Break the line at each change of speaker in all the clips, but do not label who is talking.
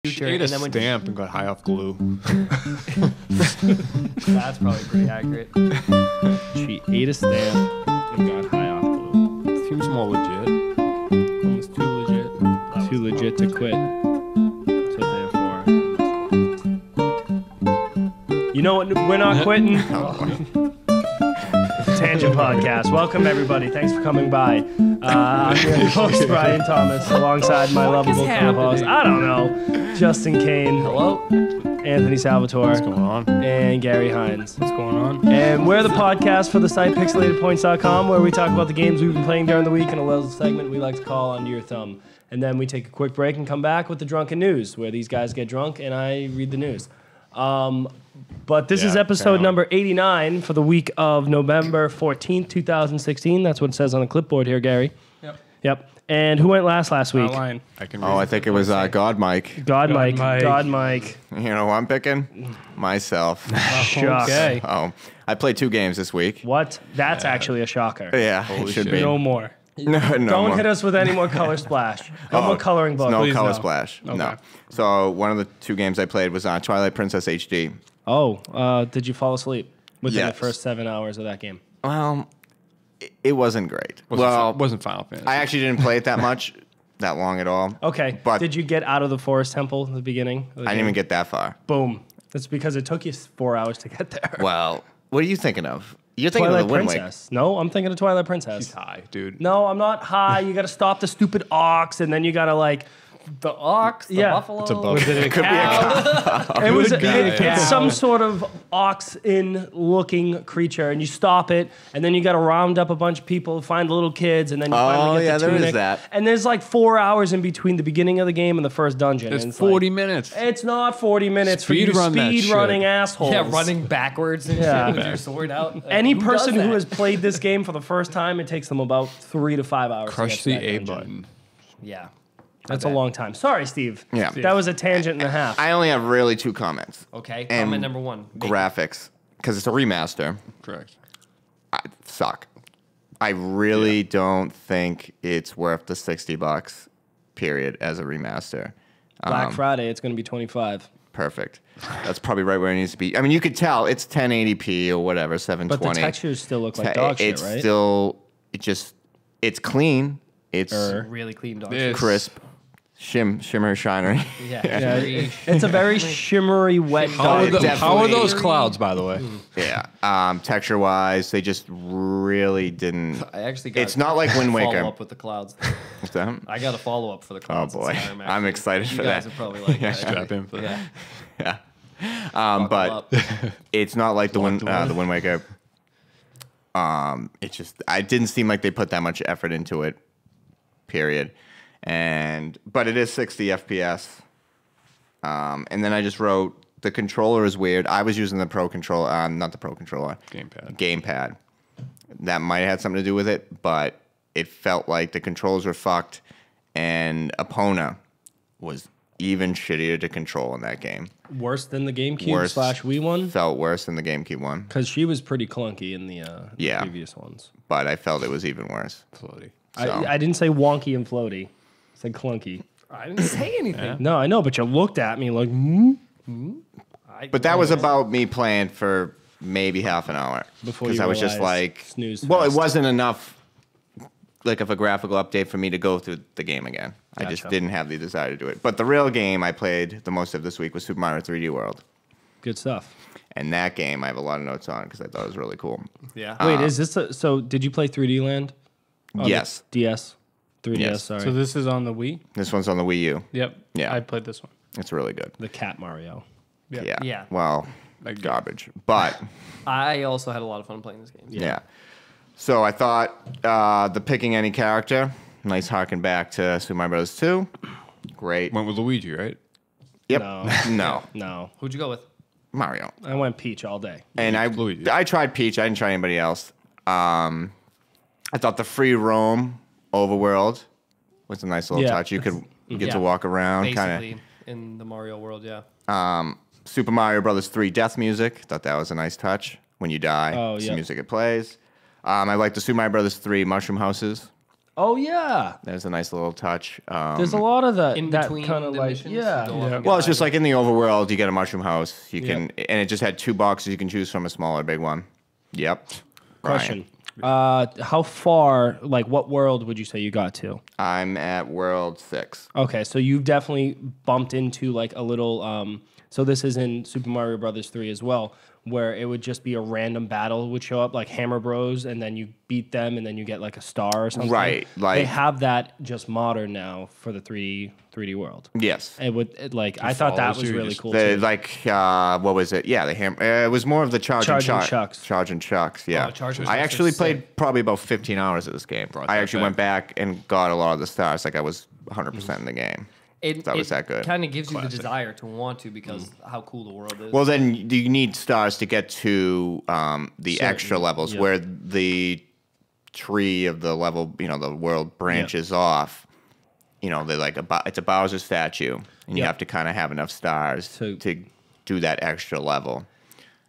She ate a stamp and got high off glue.
That's probably pretty accurate.
She ate a stamp and got high off glue.
Seems more legit.
Almost too legit. Too legit to quit. That's what they're for. You know what? We're not quitting. Tangent Podcast. Welcome, everybody. Thanks for coming by. I'm your host, Brian Thomas, alongside my lovable co-host, I don't know, Justin Kane.
Hello.
Anthony Salvatore.
What's going on?
And Gary Hines.
What's going on?
And we're the podcast for the site pixelatedpoints.com, where we talk about the games we've been playing during the week in a little segment we like to call Under Your Thumb. And then we take a quick break and come back with the Drunken News, where these guys get drunk and I read the news. But this is episode number 89 for the week of November 14th, 2016. That's what it says on the clipboard here, Gary. Yep. And who went last week?
I
think it was God Mike.
God Mike.
You know who I'm picking? Myself.
Shock.
Okay.
Oh, I played 2 games this week.
What? That's actually a shocker.
Yeah, it should be.
No more.
No
Don't
more.
hit us with any more color splash. No more coloring book.
No
Please,
color
no.
splash.
Okay.
No. So one of the 2 games I played was Twilight Princess HD.
Oh, did you fall asleep within the
Yes.
first 7 hours of that game?
Well, it wasn't great.
Wasn't Final Fantasy.
I actually didn't play it that long at all.
Okay.
But
did you get out of the forest temple at the beginning?
I didn't even get that far.
Boom. That's because it took you 4 hours to get there.
Well, what are you thinking of? You're thinking
Twilight
of the Wind Waker.
Princess. No, I'm thinking of Twilight Princess.
She's high, dude.
No, I'm not high. You got to stop the stupid ox, and then you got to like.
The ox, the
Yeah.
buffalo.
It's a buffalo.
Was it a cow?
It was
guy.
it's some sort of ox-in looking creature, and you stop it, and then you got to round up a bunch of people, find the little kids, and then you finally get the
there is
tunic.
that.
And there's like 4 hours in between the beginning of the game and the first dungeon.
It's
and
40
like,
minutes.
It's not 40 minutes for
Speed
you
run that
speed
shit.
running assholes.
Yeah, running backwards and
Yeah.
shit with your sword out. Like,
Any
who
person
does
who
that?
has played this game for the first time, it takes them about 3 to 5 hours.
Crush
to get
the
to that
A
dungeon.
button.
Yeah.
That's a long time. Sorry, Steve.
Yeah.
That was a tangent and a half.
I only have really 2 comments.
Okay.
And
Comment number 1.
Graphics, because it's a remaster.
Correct.
Suck. I really don't think it's worth the $60, period, as a remaster.
Black Friday, it's going to be 25.
Perfect. That's probably right where it needs to be. I mean, you could tell it's 1080p or whatever, 720.
But the textures still look like dog shit,
It's
right?
still, it's clean. It's
Really clean dog
This-
shit.
crisp. Shimmer, shiner.
Yeah.
Yeah, it's a very shimmery, wet dog.
How are those clouds, by the way?
Yeah. Texture-wise, they just really didn't.
I actually got
It's not like Wind Waker.
follow up with the clouds.
What's that?
I got a follow up for the
Oh
clouds.
boy,
Skyrim, actually.
I'm excited
You
for
guys
that.
are probably like,
Yeah.
Strap in for that.
Yeah.
Yeah. But
up.
it's not like the Wind Waker. It just I didn't seem like they put that much effort into it. Period. But it is 60 FPS. And then I just wrote the controller is weird. I was using the Pro controller, not the Pro controller. Gamepad. That might have had something to do with it, but it felt like the controls were fucked, and Epona was even shittier to control in that game.
Worse than the GameCube / Wii one?
Felt worse than the GameCube one.
Because she was pretty clunky in the previous ones.
But I felt it was even worse.
Floaty.
So.
I didn't say wonky and floaty. I said clunky.
I didn't say anything.
No, I know, but you looked at me like,
But that was about me playing for maybe half an hour.
Before
Because
you
I was just
realized
like,
snooze
well,
fest.
it wasn't enough like of a graphical update for me to go through the game again. I just
Gotcha.
didn't have the desire to do it. But the real game I played the most of this week was Super Mario 3D World.
good stuff.
And that game I have a lot of notes on because I thought it was really cool.
Yeah.
Wait, is this so did you play 3D Land? On the
Yes.
DS? 3DS,
Yes.
sorry.
So this is on the Wii?
This one's on the Wii U.
Yep.
Yeah.
I played this one.
It's really good.
the Cat Mario.
Yeah.
Yeah.
Well, garbage. But
I also had a lot of fun playing this game.
yeah. So I thought the picking any character, nice harken back to Super Mario Bros. 2. Great.
Went with Luigi, right?
Yep.
No.
No.
No.
Who'd you go with?
Mario.
I went Peach all day.
And
Luigi.
I tried Peach. I didn't try anybody else. I thought the free roam overworld was a nice little
Yeah.
touch. You get
Yeah.
to walk around,
Basically,
kind
in the Mario world, yeah.
of. Super Mario Brothers 3 death music. Thought that was a nice touch. When you die,
Oh,
it's
yeah.
the music it plays. I like the Super Mario Brothers 3 mushroom houses.
Oh yeah.
There's a nice little touch.
There's a lot of that.
In
that
between
kind of
the
like
missions,
yeah.
you go up and
Well,
get
it's just
items.
like in the overworld, you get a mushroom house. You can, and it just had 2 boxes you can choose from, a small or big one. Yep.
Question. How far? Like, what world would you say you got to?
I'm at World 6.
Okay, so you've definitely bumped into like a little. So this is in Super Mario Brothers 3 as well, where it would just be a random battle would show up, like Hammer Bros, and then you beat them, and then you get like a star or something.
Right,
They
like-
have that just modern now for the 3D world.
Yes.
It would I thought that
follows
was
you,
really
just-
cool
The,
too.
like, what was it? Yeah, the it was more of the Charge and
Chucks.
Charge and Chucks, yeah.
Charge and
I
Chucks
actually
are
played
sick.
probably about 15 hours of this game. I
that
actually went
back.
back and got a lot of the stars. Like, I was 100% in the game. That was that good.
Kind of gives you the
Classic.
desire to want to because how cool the world is.
Well, then you need stars to get to the extra levels
yeah.
where the tree of the level, the world branches off. They're like it's a Bowser statue, and you
Yeah.
have to kind of have enough stars
To-
to do that extra level.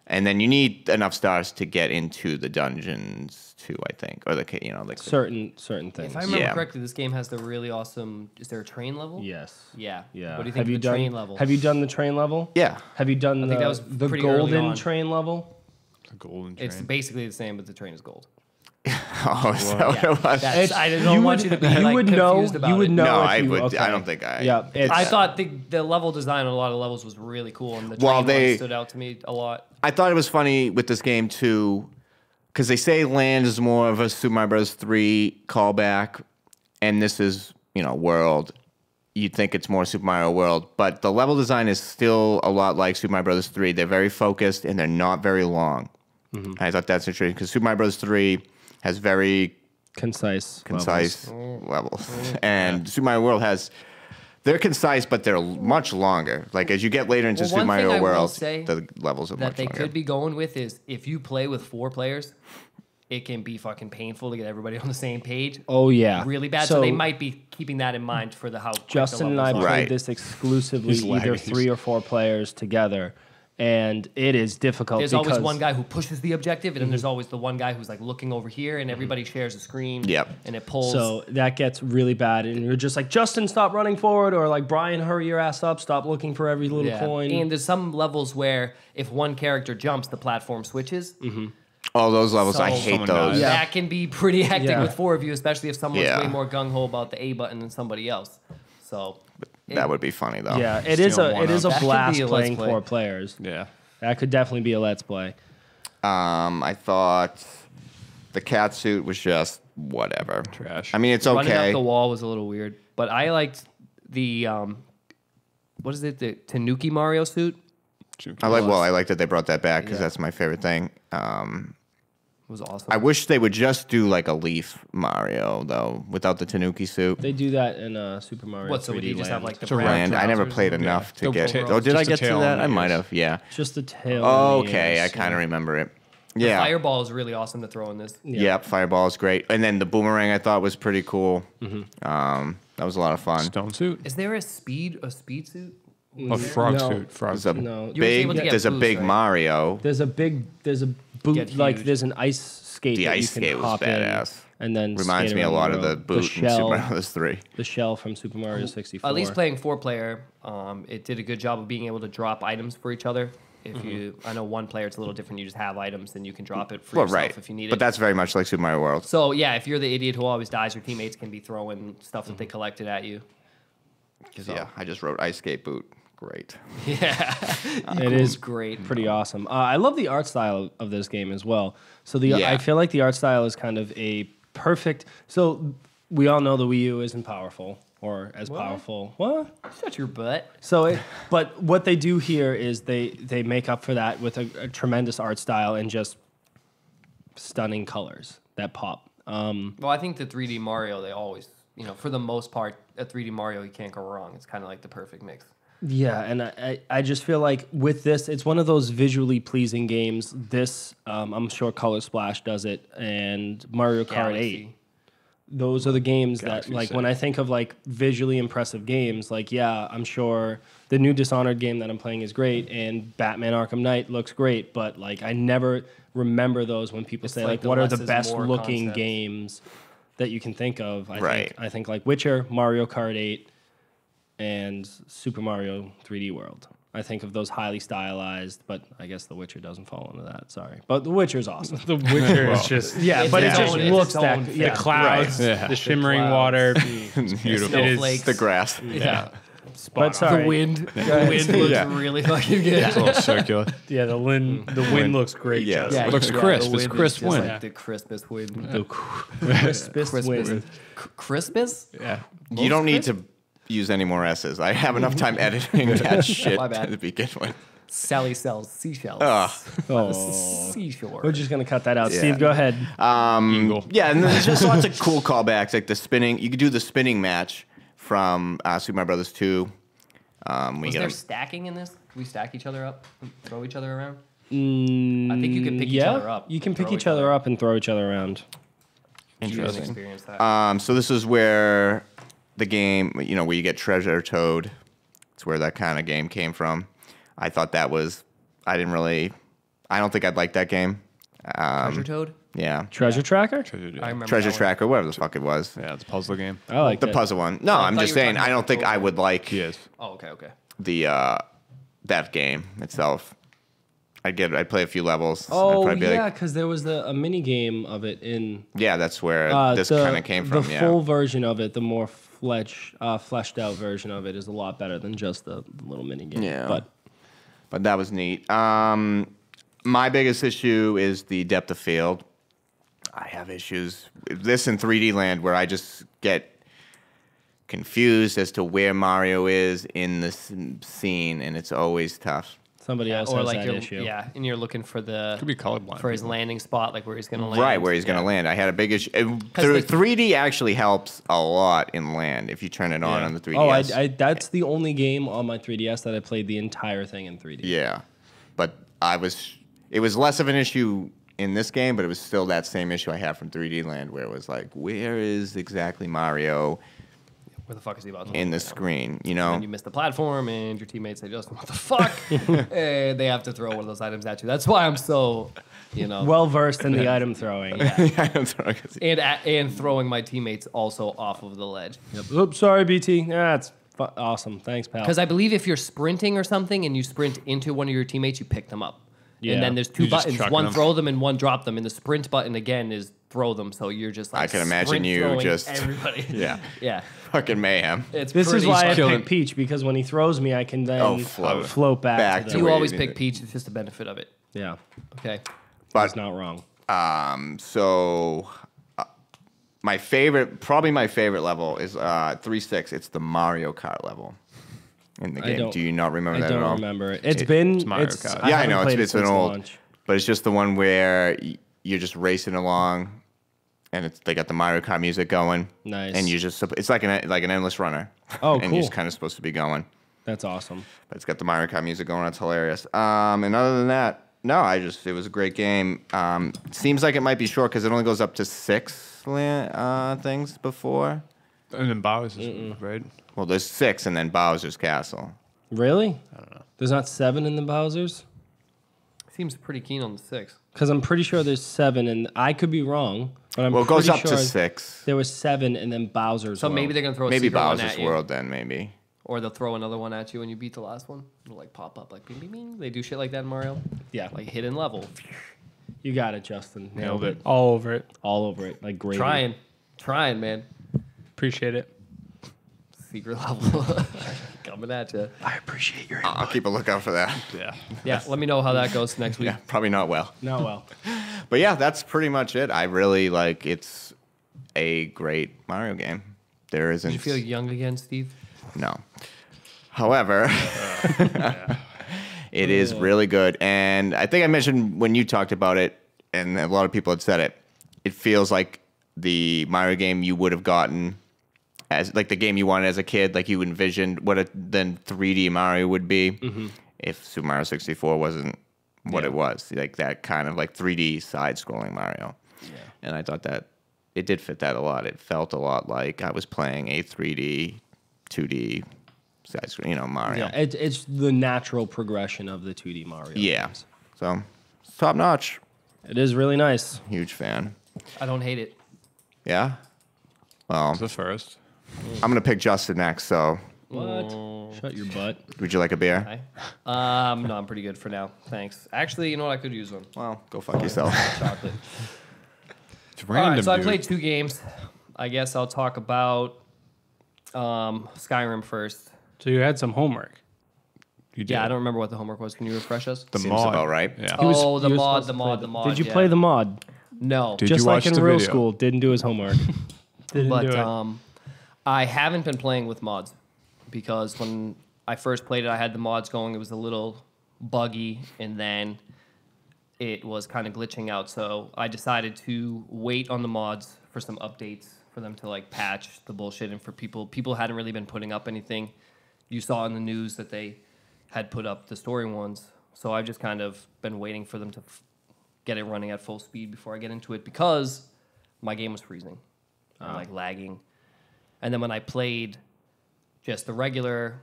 And then you need enough stars to get into the dungeons too, I think, or like
certain things.
if I remember
Yeah.
correctly, this game has the really awesome. Is there a train level?
Yes.
Yeah.
Yeah.
What do you think
have
of
you
the
done,
train level?
Have you done the train level?
Yeah.
Have you done
think that was
the
pretty early
golden
on.
train level?
The golden train.
It's basically the same, but the train is gold.
Oh, is that what
Yeah,
it was?
that's- I don't want you to be
you
like
would
confused
know.
about
You would
it.
know.
No,
if
I
you,
would.
Okay.
I don't think I.
Yeah, it's,
I thought the level design on a lot of levels was really cool, and the train
Well,
one stood out to me a lot.
I thought it was funny with this game too, because they say land is more of a Super Mario Bros. 3 callback, and this is World. You'd think it's more Super Mario World, but the level design is still a lot like Super Mario Bros. 3. They're very focused and they're not very long. I thought that's interesting because Super Mario Bros. 3 has very
concise.
levels. And Super Mario World they're concise, but they're much longer. Like as you get later into
Well,
Super
one thing I
Mario
will
World,
say
the levels are
That
much
they
longer.
could be going with is if you play with 4 players, it can be fucking painful to get everybody on the same page.
Oh yeah,
Really bad. So they might be keeping that in mind for how quick
Justin
the
and I
levels
played
are.
Right.
this exclusively
He's
either
lagging.
3 or 4 players together, and it is difficult.
There's
because
always one guy who pushes the objective, and then there's always the one guy who's like looking over here, and everybody shares a screen.
Yep.
And it pulls.
So that gets really bad, and you're just like, Justin, stop running forward, or like, Brian, hurry your ass up, stop looking for every little coin.
And there's some levels where if one character jumps, the platform switches.
Oh, those levels, I
So-
hate
Someone
those.
dies.
Yeah.
That can be pretty hectic
Yeah.
with 4 of you, especially if someone's
Yeah.
way more gung ho about the A button than somebody else. So
That would be funny though.
Yeah, it is
Steal
a
one
it is a
up. That could
blast
be a Let's
playing
Play.
4 players.
Yeah.
That could definitely be a let's play.
I thought the cat suit was just whatever.
Trash.
I mean, it's
running up
okay.
the wall was a little weird, but I liked the what is it? The Tanuki Mario suit
I like that they brought that back because
Yeah.
that's my favorite thing.
was awesome.
I wish they would just do like a Leaf Mario though, without the Tanuki suit.
They do that in Super Mario.
What? So
3D
would you just have
Land.
like the
So
brown
And I never
trousers
played
and-
enough to
The
get.
tail-
Oh, did I
just the
get to
tail
that?
and the
I might
ears.
have. Yeah.
just the tail?
Oh,
and the
okay, I
ears,
kind of
yeah.
remember it.
The
Yeah.
Fireball is really awesome to throw in this.
Yep. Fireball is great, and then the boomerang I thought was pretty cool. That was a lot of fun.
Stone suit.
Is there a speed suit?
A frog
No.
suit. Frog
There's a
suit.
No.
You were able to get
there's a
boost,
big
right?
Mario.
There's a boot
Get
like
huge.
there's an ice skate.
The
that
ice
you can
skate was
hop
badass.
in, and then
Reminds
skate
me a
around
lot of the
world.
boot in Super Mario Bros. 3.
The shell from Super Mario 64.
At least playing 4-player, it did a good job of being able to drop items for each other. If you, I know one player it's a little different. You just have items, and you can drop it for
Well,
yourself
right.
if you need it.
But that's very much like Super Mario World.
So yeah, if you're the idiot who always dies, your teammates can be throwing stuff that they collected at you.
Yeah, I just wrote ice skate boot. Great.
Yeah,
It is
great.
pretty awesome. I love the art style of this game as well. So
Yeah.
I feel like the art style is kind of a perfect. So we all know the Wii U isn't powerful or as powerful. What?
Shut your butt.
So, but what they do here is they make up for that with a tremendous art style and just stunning colors that pop.
Well, I think the 3D Mario, they always, for the most part, a 3D Mario, you can't go wrong. It's kind of like the perfect mix.
Yeah, and I just feel like with this, it's one of those visually pleasing games. This, I'm sure Color Splash does it, and Mario Kart 8.
Galaxy.
Those are the games
Galaxy
that, like,
set.
when I think of, like, visually impressive games, like, yeah, I'm sure the new Dishonored game that I'm playing is great, and Batman Arkham Knight looks great, but, like, I never remember those when people say,
like
like,
the
what are
less
the
is
best
more
looking
concept.
games that you can think of.
Right.
I think like Witcher, Mario Kart 8, and Super Mario 3D World. I think of those highly stylized, but I guess The Witcher doesn't fall into that. Sorry, but The Witcher's awesome.
The Witcher is just
Yeah, but it
its
just
own- it's
looks
its
that.
own
Yeah,
the clouds,
Yeah.
the shimmering
clouds.
water. It's beautiful. It is
Snowflakes.
The grass.
Yeah.
but sorry.
The wind. The wind looks
Yeah.
really fucking good.
It's a little circular.
Yeah, the wind looks great.
Yeah.
Justin.
Yeah,
Looks
yeah,
crisp.
the
It's
wind is
crisp
just
wind.
Like the crispest wind.
The crispest wind.
Crispest?
Yeah.
You don't need to use any more S's. I have enough time editing that shit
My bad.
to begin with.
Sally sells seashells.
Ugh.
Oh.
Seashore.
We're just gonna cut that out.
Yeah.
Steve, go ahead.
Eagle.
Yeah, and there's just lots of cool callbacks, like the spinning. You could do the spinning match from Super Mario Brothers 2. We
Was
get
there
'em-
stacking in this? Can we stack each other up and throw each other around?
Mm,
I think you can pick each other up
You can
and
pick
throw
each other up and throw each other around.
You didn't
Interesting.
experience that.
So this is where the game, where you get Treasure Toad. It's where that kind of game came from. I thought that was, I don't think I'd like that game.
Treasure Toad?
Yeah.
Treasure Tracker?
I remember
Treasure
that one.
Tracker, whatever the fuck it was.
Yeah, it's a puzzle game.
I like
The
it.
puzzle one. No,
I
I'm
thought
just
you were
saying,
talking
I don't
about
think
the
I would like
Yes.
Oh, okay.
the that game itself. I'd play a few levels. I'd
Oh
probably be
yeah,
like,
because there was a mini game of it in
yeah, that's where this
the-
kind of came from.
The
Yeah.
full version of it, the more fleshed out version of it, is a lot better than just the little mini game.
Yeah.
But
that was neat. My biggest issue is the depth of field. I have issues with this in 3D Land where I just get confused as to where Mario is in this scene, and it's always tough.
somebody else
Or
has
like
that
you're,
issue.
yeah, and you're looking for
Could be colorblind.
for his
people.
landing spot, like where he's gonna land.
Right, where he's going to land. I had a big issue.
like-
3D actually helps a lot in land if you turn it on the 3DS.
Oh, that's the only game on my 3DS that I played the entire thing in 3D.
Yeah, but it was less of an issue in this game, but it was still that same issue I had from 3D Land, where it was like, where is exactly Mario
Where the fuck is he about to
in
land?
the screen? You know?
And you miss the platform, and your teammates say, "Justin, what the fuck?" And they have to throw one of those items at you. That's why I'm so,
Well versed in the item throwing.
I'm sorry, 'cause-
and throwing my teammates also off of the ledge.
Yep. Oops, sorry, BT. That's awesome. Thanks, pal.
Because I believe if you're sprinting or something and you sprint into one of your teammates, you pick them up.
Yeah.
And then there's two
You're just
buttons:
chucking
one
them.
throw them and one drop them. And the sprint button again is throw them. So you're just like
I can imagine
sprint
you
throwing
just-
everybody.
yeah,
yeah.
fucking mayhem.
It's
This is
pretty
why I
killing.
pick Peach, because when he throws me, I can then
float
back
back
to
to
the...
You
where
always
you
pick
need it.
Peach. It's just the benefit of it.
Yeah,
Okay.
he's
But
not wrong.
so probably my favorite level is 3-6. It's the Mario Kart level in the game.
don't-
Do you not remember
I
that at all?
don't remember it. It's been...
Mario
It's,
Kart.
Yeah, I
haven't
know
played
it's
it
been
since
old,
launch.
but it's just the one where you're just racing along, and they got the Mario Kart music going.
Nice.
And it's like an endless runner.
Oh,
and
cool.
you're just kind of supposed to be going,
That's awesome.
but it's got the Mario Kart music going. It's hilarious. And other than that, no, it was a great game. Seems like it might be short because it only goes up to 6 things before.
And then Bowser's, right?
Well, there's 6, and then Bowser's Castle.
Really? I don't know. There's not 7 in the Bowser's?
Seems pretty keen on the 6.
Because I'm pretty sure there's 7, and I could be wrong, but I'm
Well, it goes
pretty
up
sure
to 6.
There was 7, and then Bowser's
So
World.
maybe they're gonna throw a
Maybe
secret one
Bowser's
at you,
World then, maybe.
or they'll throw another one at you when you beat the last one. It'll like pop up like bing bing bing. They do shit like that in Mario.
Yeah.
Like hidden level.
You got it, Justin. Nailed it.
All over it.
All over it. Like gravy.
Trying, man.
Appreciate it.
Secret level coming at you.
I appreciate your
I'll keep a lookout for that.
Yeah.
Yeah, let me know how that goes next week.
Yeah, probably not well.
Not well.
But yeah, that's pretty much it. I really it's a great Mario game. There isn't.
Did you feel young again, Steve?
No. However, it is really good. And I think I mentioned when you talked about it, and a lot of people had said it, it feels like the Mario game you would have gotten as like the game you wanted as a kid, like you envisioned what then 3D Mario would be if Super Mario 64 wasn't what it was. Like that kind of like 3D side-scrolling Mario. Yeah. And I thought that it did fit that a lot. It felt a lot like I was playing a 3D, 2D side-scrolling, Mario.
Yeah, it's the natural progression of the 2D Mario games.
So, top notch.
It is really nice.
Huge fan.
I don't hate it.
Yeah? Well,
It's the first.
I'm gonna pick Justin next. So,
What? Shut your butt.
would you like a beer?
Hi. No, I'm pretty good for now. Thanks. Actually, you know what? I could use one.
Well, go fuck yourself.
Chocolate.
It's
All
random.
right, so I
dude.
played 2 games. I guess I'll talk about Skyrim first.
So you had some homework.
You did.
Yeah, I don't remember what the homework was. Can you refresh us?
The
Seems
mod.
about right.
Yeah.
He was-
Oh,
he was supposed
the
to
mod.
play Did you
yeah.
play the mod?
No.
Did
Just
you
like
watch
in
the
real
video?
school, didn't do his homework. Didn't
But
do it.
I haven't been playing with mods because when I first played it, I had the mods going. It was a little buggy, and then it was kind of glitching out. So I decided to wait on the mods for some updates for them to like patch the bullshit, and for people hadn't really been putting up anything. You saw in the news that they had put up the story ones, so I've just kind of been waiting for them to get it running at full speed before I get into it because my game was freezing, and like lagging. And then when I played just the regular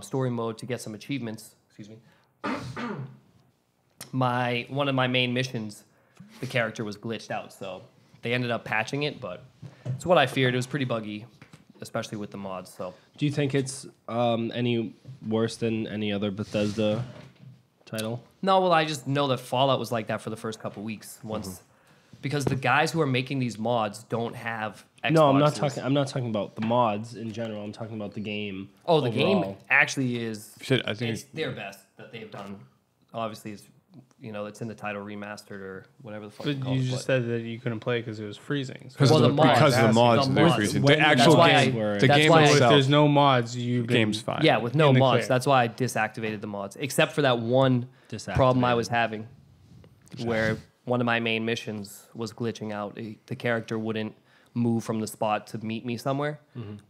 story mode to get some achievements, excuse me, one of my main missions, the character was glitched out, so they ended up patching it. But it's what I feared. It was pretty buggy, especially with the mods. So
Do you think it's any worse than any other Bethesda title?
no, well, I just know that Fallout was like that for the first couple weeks. Once, because the guys who are making these mods don't have Xboxes.
No, I'm not talking. I'm not talking about the mods in general. I'm talking about the game.
Oh, the
overall.
game actually is.
Shit, I think
It's their best that they've done. Obviously, it's it's in the title remastered or whatever the fuck.
But
you call
you
it,
just
but-
said that you couldn't play because it was freezing. So
because
Well,
of
the
the,
mods.
because of the mods,
The
they're
mods.
freezing.
When
The
did
actual
That's why
game,
I-
the
that's
game
why I-
if
itself,
there's no mods, you've
the
been,
game's fine.
Yeah, with no
in the
mods.
clear.
That's why I deactivated the mods, except for that one problem I was having, where one of my main missions was glitching out. The character wouldn't move from the spot to meet me somewhere,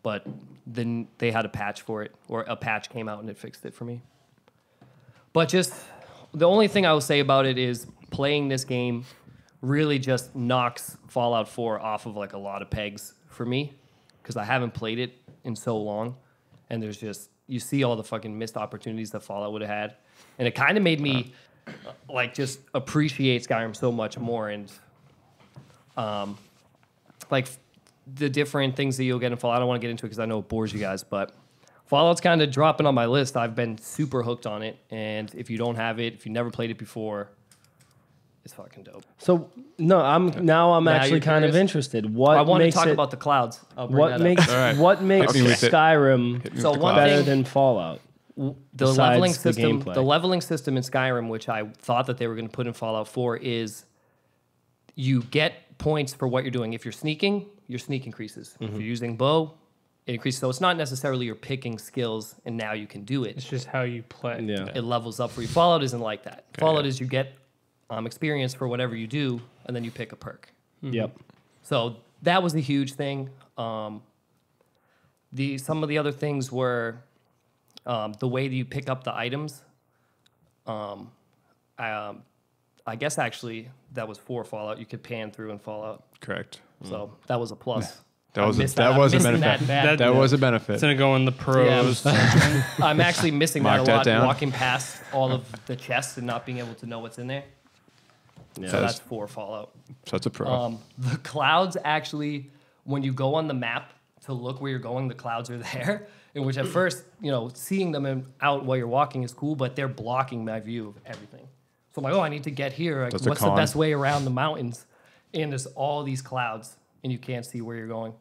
but then they had a patch for it, or a patch came out and it fixed it for me. But just the only thing I will say about it is playing this game really just knocks Fallout 4 off of like a lot of pegs for me, because I haven't played it in so long, and there's just you see all the fucking missed opportunities that Fallout would have had, and it kind of made me like just appreciate Skyrim so much more, and like the different things that you'll get in Fallout. I don't want to get into it because I know it bores you guys, but Fallout's kind of dropping on my list. I've been super hooked on it, and if you don't have it, if you never played it before, it's fucking dope.
So no, I'm actually
you're
kind of
curious?
interested. What
I want to
makes
talk
it,
about the clouds. I'll bring
what
that
makes
All right.
what makes
Hit me with it.
Skyrim
Hit me
So
with the
one
cloud.
better
thing-
than Fallout?
the
besides
leveling
the
system,
gameplay.
the leveling system in Skyrim, which I thought that they were going to put in Fallout 4, is you get points for what you're doing. If you're sneaking, your sneak increases. If you're using bow, it increases. So it's not necessarily you're picking skills and now you can do it.
It's just how you play.
Yeah.
It levels up for you. Fallout isn't like that. Fallout is you get experience for whatever you do, and then you pick a perk.
Yep.
So that was a huge thing. Some of the other things were the way that you pick up the items. I guess actually that was for Fallout. You could pan through in Fallout,
Correct.
so that was a plus.
That
I
was
missed
that was a
I'm missing
benefit.
That,
That was a benefit.
It's gonna go in the pros.
Yeah, I'm actually missing that
Mark
a
that
lot.
down.
Walking past all of the chests and not being able to know what's in there.
Yeah.
So that's for Fallout.
So that's a pro.
The clouds actually, when you go on the map to look where you're going, the clouds are there. In which at first, seeing them out while you're walking is cool, but they're blocking my view of everything. So I'm like, oh, I need to get here. Like,
That's a
what's the
con.
best way around the mountains? And there's all these clouds, and you can't see where you're going.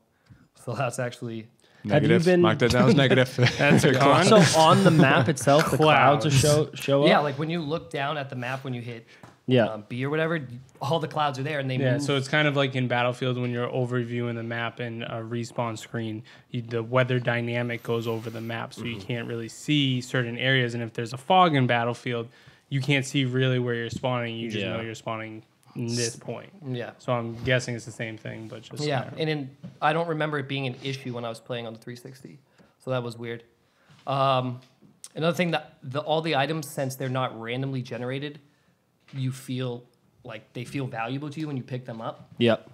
So that's actually
Negative.
been-
Mark that down as negative.
That's a con.
So on the map itself, the clouds
Clouds.
show up.
yeah. Like when you look down at the map when you hit
Yeah.
B or whatever, all the clouds are there and they
Yeah,
move.
so it's kind of like in Battlefield when you're overviewing the map and a respawn screen, the weather dynamic goes over the map, so you can't really see certain areas. And if there's a fog in Battlefield, you can't see really where you're spawning. You just
Yeah.
know you're spawning in this point.
Yeah.
So I'm guessing it's the same thing, but just
Yeah, and I don't remember it being an issue when I was playing on the 360, so that was weird. Another thing that all the items, since they're not randomly generated, you feel like they feel valuable to you when you pick them up.
Yep.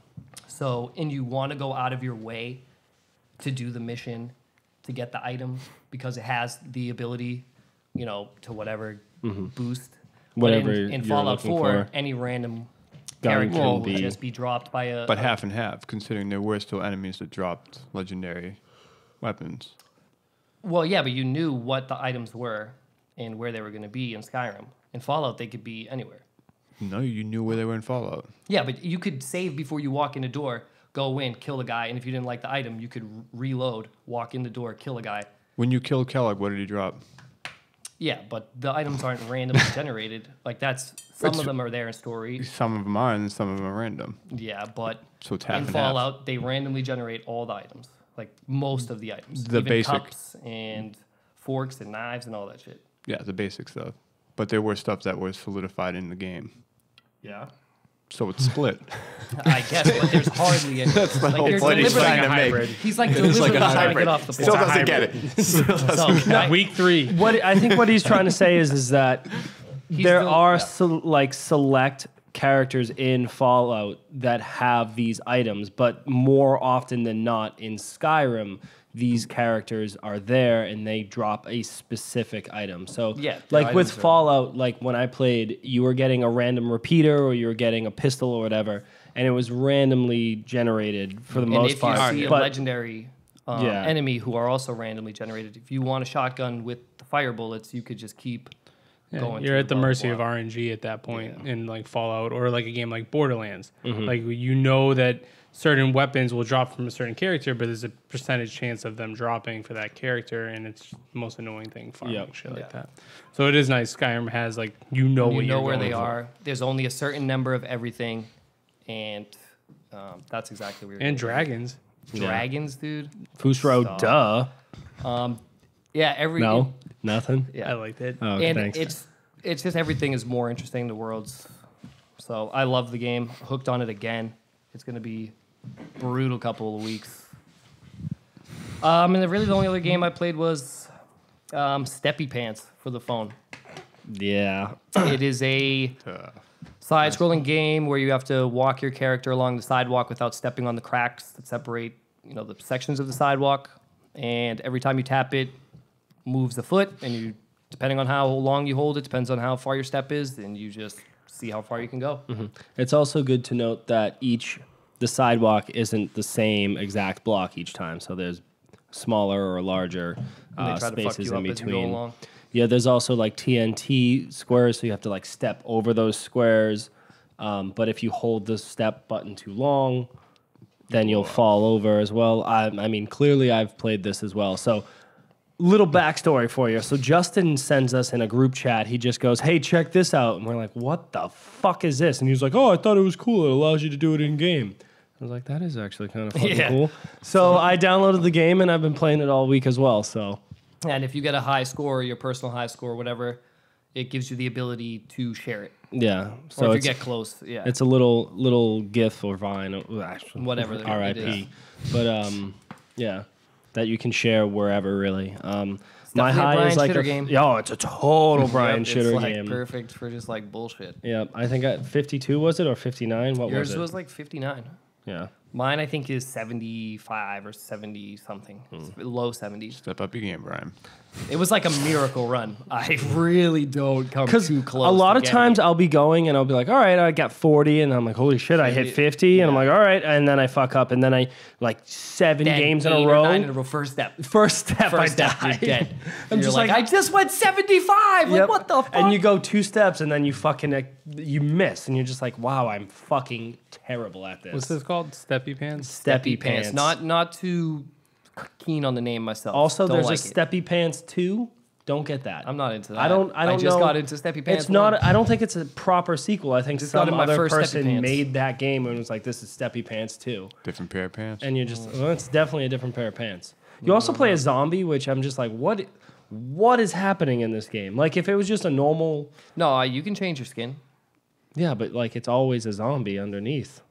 So, and you want to go out of your way to do the mission to get the item because it has the ability, to whatever boost. But
Whatever
in
you're
Fallout
looking
4,
for.
any random character
can
would
be-
just be dropped by a.
But half and half, considering there were still enemies that dropped legendary weapons.
Well, yeah, but you knew what the items were and where they were going to be in Skyrim. In Fallout, they could be anywhere.
No, you knew where they were in Fallout.
Yeah, but you could save before you walk in the door, go in, kill the guy, and if you didn't like the item, you could reload, walk in the door, kill a guy.
When you killed Kellogg, what did he drop?
Yeah, but the items aren't randomly generated. Like some of them are there in story.
Some of them are, and some of them are random.
Yeah, but
So it's half
in
and
Fallout, they randomly generate all the items, like most of the items,
The
even
basic.
cups and forks and knives and all that shit.
Yeah, the basic stuff. But there were stuff that was solidified in the game.
Yeah.
So it's split.
I guess, but there's hardly any. That's
the whole
there's
point he's
deliberately-
trying to make.
He's like deliberately
like a
trying to
hybrid.
get off the
Still
point.
doesn't get it. Still doesn't
So,
Week 3.
What I think what he's trying to say is that there
still-
are
yeah.
select characters in Fallout that have these items, but more often than not in Skyrim, these characters are there and they drop a specific item. So,
Yeah, their
like with
items are-
Fallout, like when I played, you were getting a random repeater or you were getting a pistol or whatever, and it was randomly generated for the
And
most
if
part.
you see a
But-
legendary
Yeah.
enemy who are also randomly generated, if you want a shotgun with the fire bullets, you could just keep going.
You're
through
at the
blah, blah,
mercy
blah.
of RNG at that point in like Fallout or like a game like Borderlands.
Mm-hmm.
Like you know that certain weapons will drop from a certain character, but there's a percentage chance of them dropping for that character, and it's the most annoying thing farming
Yep.
shit like
Yeah.
that. So it is nice. Skyrim has like what
You
you're
know where
going
they
for.
are. There's only a certain number of everything, and that's exactly where you're
And
gonna
dragons.
be. Dragons, dude.
Fusro,
Stop.
duh.
Yeah, every
No, nothing.
yeah.
I liked it.
Oh,
And
thanks.
it's just everything is more interesting. The world's so I love the game. Hooked on it again. It's gonna be brutal couple of weeks. And really the only other game I played was Steppy Pants for the phone.
Yeah.
It is a side-scrolling game where you have to walk your character along the sidewalk without stepping on the cracks that separate, the sections of the sidewalk. And every time you tap it, moves a foot, and you, depending on how long you hold it, depends on how far your step is, and you just see how far you can go.
It's also good to note that the sidewalk isn't the same exact block each time. So there's smaller or larger
And they try to fuck
spaces
you
in
up as you go
between.
along.
Yeah, there's also like TNT squares, so you have to like step over those squares. But if you hold the step button too long, then you'll fall over as well. I mean, clearly I've played this as well. So, little backstory for you. So Justin sends us in a group chat. He just goes, "Hey, check this out," and we're like, "What the fuck is this?" And he was like, "Oh, I thought it was cool. It allows you to do it in game." I was like, "That is actually kind of fucking
Yeah.
cool." So I downloaded the game and I've been playing it all week as well. So.
And if you get a high score, your personal high score, whatever, it gives you the ability to share it.
Yeah.
Or
So
if you
it's,
get close, yeah.
it's a little GIF or Vine, actually,
Whatever it
RIP.
is.
But yeah, that you can share wherever really. My
definitely a
high
Brian
is like
Shitter game.
Oh, it's a total Brian
Yep,
Shitter
it's like
game.
perfect for just like bullshit.
Yeah, I think at 52 was it or 59? What
Yours
was it?
was like 59.
Yeah.
Mine, I think, is 75 or 70 something. Low 70s.
Step up your game, Brian.
It was like a miracle run. I really don't come
Because
too close.
a lot
to
of
getting
times
it.
I'll be going and I'll be like, all right, I got 40, and I'm like, holy shit, I hit 50, and I'm like, all right, and then I fuck up, and then I like 7
Then
games in a
8 or
row.
9 in a row. First step.
First step,
First
I
step, you're
die.
dead.
I'm
You're
just
like,
like,
I just went 75. Like,
Yep.
what the fuck?
And you go 2 steps and then you fucking you miss and you're just like, wow, I'm fucking terrible at this.
What's this called? Steppy pants?
Steppy Pants.
Not too keen on the name myself.
Also,
Don't
there's
like
a
it.
Steppy Pants 2. Don't get that.
I'm not into that.
I don't
I just
know.
got into Steppy Pants.
It's not.
1.
I don't think it's a proper sequel. I think
Just got
some
in my
other
first Steppy
person
Pants.
made that game and was like, "This is Steppy Pants 2,"
Different pair of pants.
and you're just, well, it's definitely a different pair of pants. You also play a zombie, which I'm just like, what is happening in this game? Like, if it was just a normal,
No, you can change your skin.
yeah, but like it's always a zombie underneath.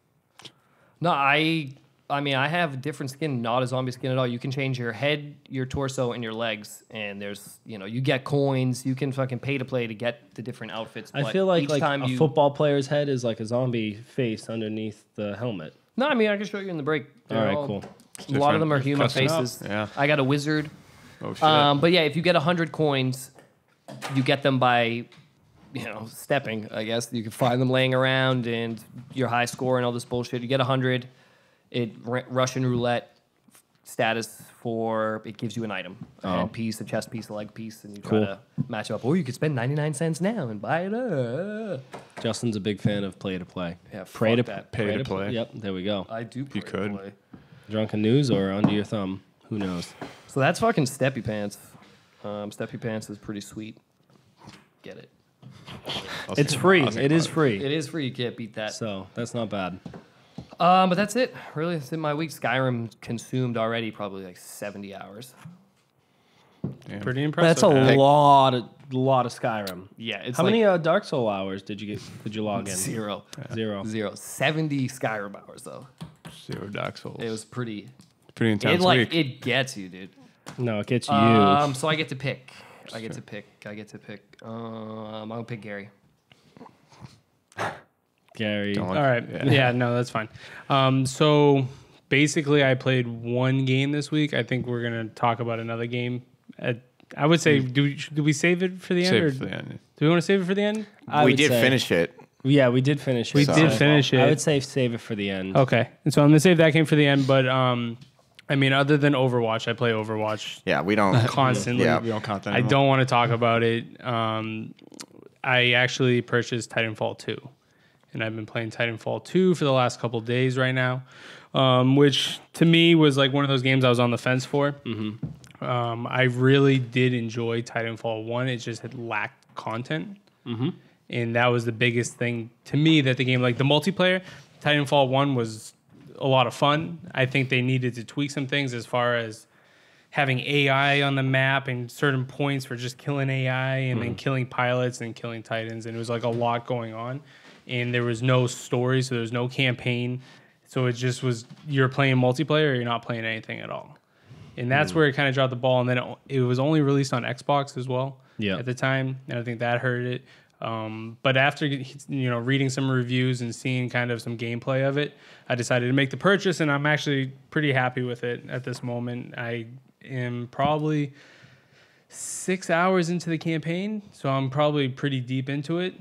No, I mean, I have different skin, not a zombie skin at all. You can change your head, your torso, and your legs. And there's, you get coins. You can fucking pay to play to get the different outfits.
I
but
feel like
each
like
time
a
you,
football player's head is like a zombie face underneath the helmet.
No, I mean, I can show you in the break.
All right, cool.
A lot of them are
Different.
human
Custom up.
faces.
Yeah.
I got a wizard.
Oh, shit.
But yeah, if you get 100 coins, you get them by stepping, I guess. You can find them laying around and your high score and all this bullshit. You get 100. Russian roulette status for it gives you an item, a hand piece, a chest piece, a leg piece, and you try to match up. Or you could spend 99 cents now and buy it.
Justin's a big fan of play to play.
Yeah,
Pay to play.
Yep, there we go.
I do.
You could.
Play.
Drunken news or under your thumb? Who knows?
So that's fucking Steppy Pants. Steppy Pants is pretty sweet. Get it.
It's free. It is free.
It is free. You can't beat that.
So that's not bad.
But that's it. Really, it's in my week. Skyrim consumed already probably like 70 hours.
Damn.
Pretty impressive.
That's a lot of Skyrim.
Yeah. It's
How
like
many Dark Soul hours did you log in?
Zero. 70 Skyrim hours though.
0 Dark Souls.
It was pretty
intense
week.
week.
It gets you, dude.
No, it gets you.
So I get to pick. I'm gonna pick Gary.
Gary.
All right. Yeah, no, that's fine. So basically, I played one game this week. I think we're going to talk about another game. I would say, do we save it for the end?
Save it for the end.
Do we want to save it for the end?
We did finish it.
Yeah, we did finish it.
We did finish it.
I would say save it for the end.
Okay. And so I'm going to save that game for the end. But, I mean, other than Overwatch, I play Overwatch
Yeah, we don't.
constantly.
Yeah.
We don't count that
I
anymore.
don't want to talk about it. I actually purchased Titanfall 2. And I've been playing Titanfall 2 for the last couple of days right now, which to me was like one of those games I was on the fence for. Mm-hmm. I really did enjoy Titanfall 1. It just had lacked content. Mm-hmm. And that was the biggest thing to me that the game, like the multiplayer, Titanfall 1 was a lot of fun. I think they needed to tweak some things as far as having AI on the map and certain points for just killing AI and then killing pilots and killing Titans. And it was like a lot going on. And there was no story, so there was no campaign. So it just was, you're playing multiplayer or you're not playing anything at all. And that's where it kind of dropped the ball. And then it was only released on Xbox as well at the time. And I think that hurt it. But after reading some reviews and seeing kind of some gameplay of it, I decided to make the purchase. And I'm actually pretty happy with it at this moment. I am probably 6 hours into the campaign. So I'm probably pretty deep into it.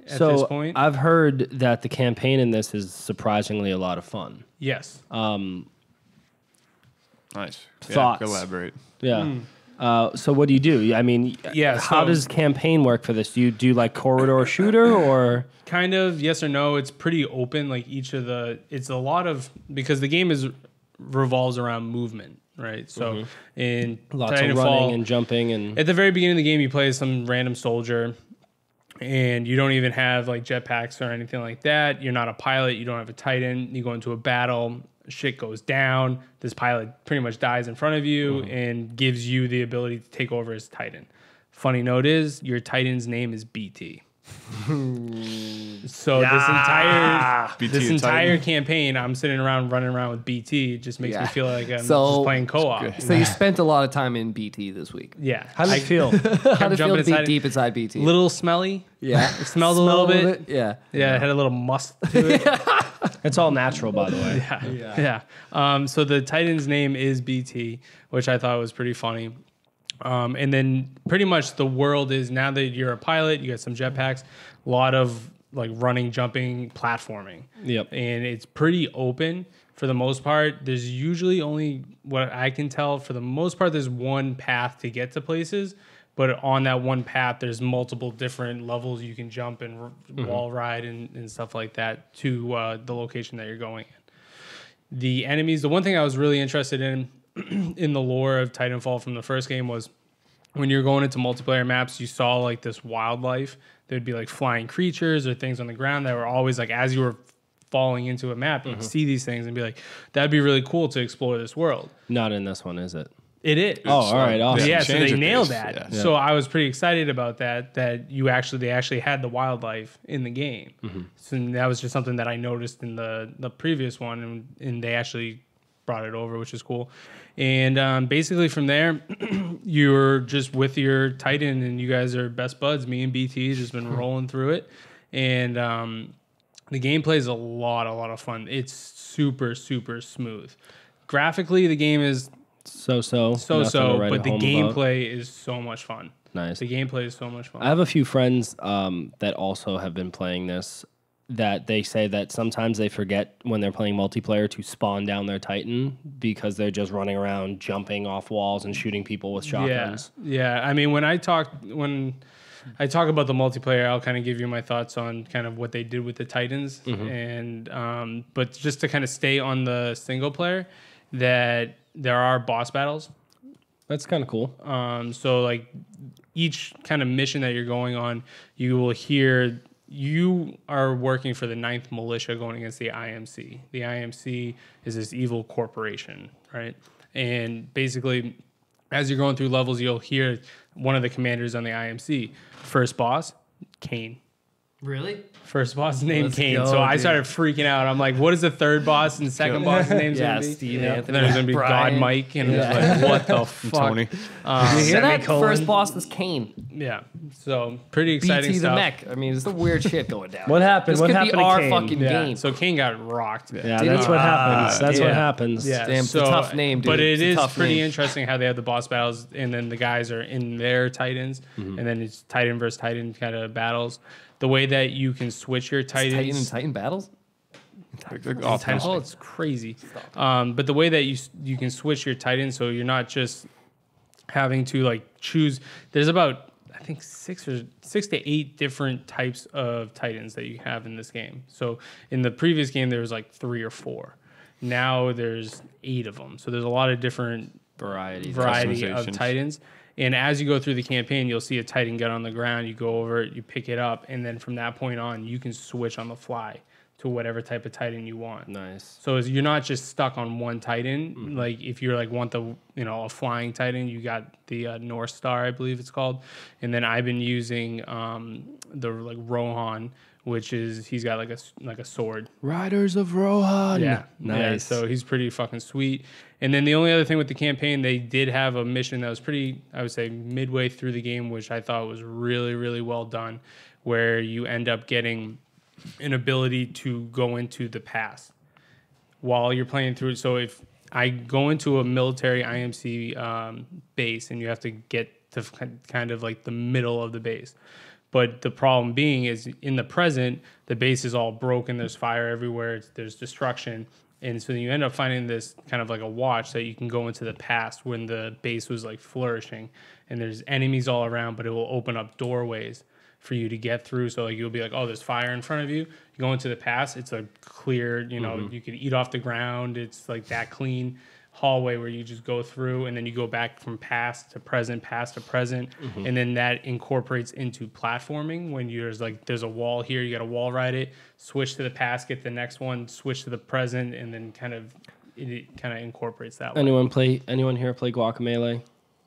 At this point.
I've heard that the campaign in this is surprisingly a lot of fun.
Yes.
Nice.
Thoughts?
Yeah, elaborate.
Yeah. So what do you do? I mean, how does campaign work for this? Do you do like corridor shooter or
kind of yes or no? It's pretty open. Like it's a lot of because the game revolves around movement, right? So in
lots
Titanfall,
of running and jumping and
at the very beginning of the game, you play as some random soldier. And you don't even have like jetpacks or anything like that. You're not a pilot. You don't have a Titan. You go into a battle. Shit goes down. This pilot pretty much dies in front of you and gives you the ability to take over as Titan. Funny note is your Titan's name is BT. So this entire campaign, I'm sitting around running around with BT. It just makes me feel like I'm just playing co-op.
So you spent a lot of time in BT this week.
Yeah.
how does it feel?
How did it feel to be deep inside BT?
Little smelly.
Yeah.
It smelled a little bit.
Yeah.
Yeah, it had a little must to it.
It's all natural, by the way.
Yeah. So the Titan's name is BT, which I thought was pretty funny. And then pretty much the world is now that you're a pilot, you got some jetpacks, a lot of like running, jumping, platforming.
Yep.
And it's pretty open for the most part. There's usually only, what I can tell, for the most part, there's one path to get to places. But on that one path, there's multiple different levels you can jump and wall ride and stuff like that to the location that you're going in. The enemies, the one thing I was really interested in the lore of Titanfall from the first game was when you're going into multiplayer maps, you saw like this wildlife. There'd be like flying creatures or things on the ground that were always like, as you were falling into a map, you'd see these things and be like, that'd be really cool to explore this world.
Not in this one, is it?
It is.
Oh, all right, awesome.
Yeah, so they nailed that.
Yeah.
So I was pretty excited about that they actually had the wildlife in the game. So that was just something that I noticed in the previous one, and they actually brought it over, which is cool. And basically from there, you're just with your Titan, and you guys are best buds. Me and BT just been rolling through it, and the gameplay is a lot of fun. It's super smooth. Graphically, the game is so, but the gameplay is so much fun.
Nice.
The gameplay is so much fun.
I have a few friends that also have been playing this that they say that sometimes they forget when they're playing multiplayer to spawn down their Titan because they're just running around jumping off walls and shooting people with shotguns.
Yeah. I mean, when I talk about the multiplayer, I'll kind of give you my thoughts on kind of what they did with the Titans, and but just to kind of stay on the single player, that there are boss battles.
That's kind of cool.
So like each kind of mission that you're going on, you will hear you are working for the 9th Militia going against the IMC. The IMC is this evil corporation, right? And basically, as you're going through levels, you'll hear one of the commanders on the IMC. First boss, Kane.
Really?
First boss named
Let's
Kane.
go,
So I
dude.
started freaking out. I'm like, what is the third boss and second boss name's
Yeah,
going to be?
Steve
And
Anthony.
then there's going to be
Brian.
God Mike. And it was like, what the fuck?
Tony.
You hear that?
Semicolon.
First boss was Kane.
Yeah. So pretty exciting
BT the
stuff.
mech. I mean, it's the weird shit going down.
What happened?
This
What
could
happened
be
to
our
Kane?
fucking
Yeah.
game.
So Kane got rocked.
Yeah,
Did
that's
he?
what happens. That's what
yeah.
happens.
Yeah.
Damn, it's a tough name, dude.
But
It's
it
a
is
tough
pretty
name.
interesting how they have the boss battles, and then the guys are in their Titans, and then it's Titan versus Titan kind of battles. The way that you can switch your
Titan and
Titans.
Titan battles?
Titanfall, it's crazy. But the way that you can switch your Titans, so you're not just having to like choose. There's about I think 6 to 8 different types of Titans that you have in this game. So in the previous game there was like 3 or 4. Now there's 8 of them. So there's a lot of different variety of
Customizations.
Titans. And as you go through the campaign, you'll see a Titan get on the ground. You go over it, you pick it up, and then from that point on, you can switch on the fly to whatever type of Titan you want.
Nice.
So you're not just stuck on one Titan. Like if you're like want the a flying Titan, you got the North Star, I believe it's called. And then I've been using the like Rohan, which is he's got like a sword.
Riders of Rohan.
Yeah,
Nice.
Yeah, so he's pretty fucking sweet. And then the only other thing with the campaign, they did have a mission that was pretty, I would say, midway through the game, which I thought was really, really well done, where you end up getting an ability to go into the past while you're playing through it. So if I go into a military IMC base and you have to get to kind of like the middle of the base. But the problem being is in the present, the base is all broken. There's fire everywhere. There's destruction. And so you end up finding this kind of like a watch that you can go into the past when the base was like flourishing. And there's enemies all around, but it will open up doorways for you to get through. So like you'll be like, oh, there's fire in front of you. You go into the past, it's a clear, you can eat off the ground. It's like that clean hallway where you just go through, and then you go back from past to present, and then that incorporates into platforming when there's a wall here, you got to wall ride it, switch to the past, get the next one, switch to the present, and then it kind of incorporates that way.
Anyone here play Guacamelee?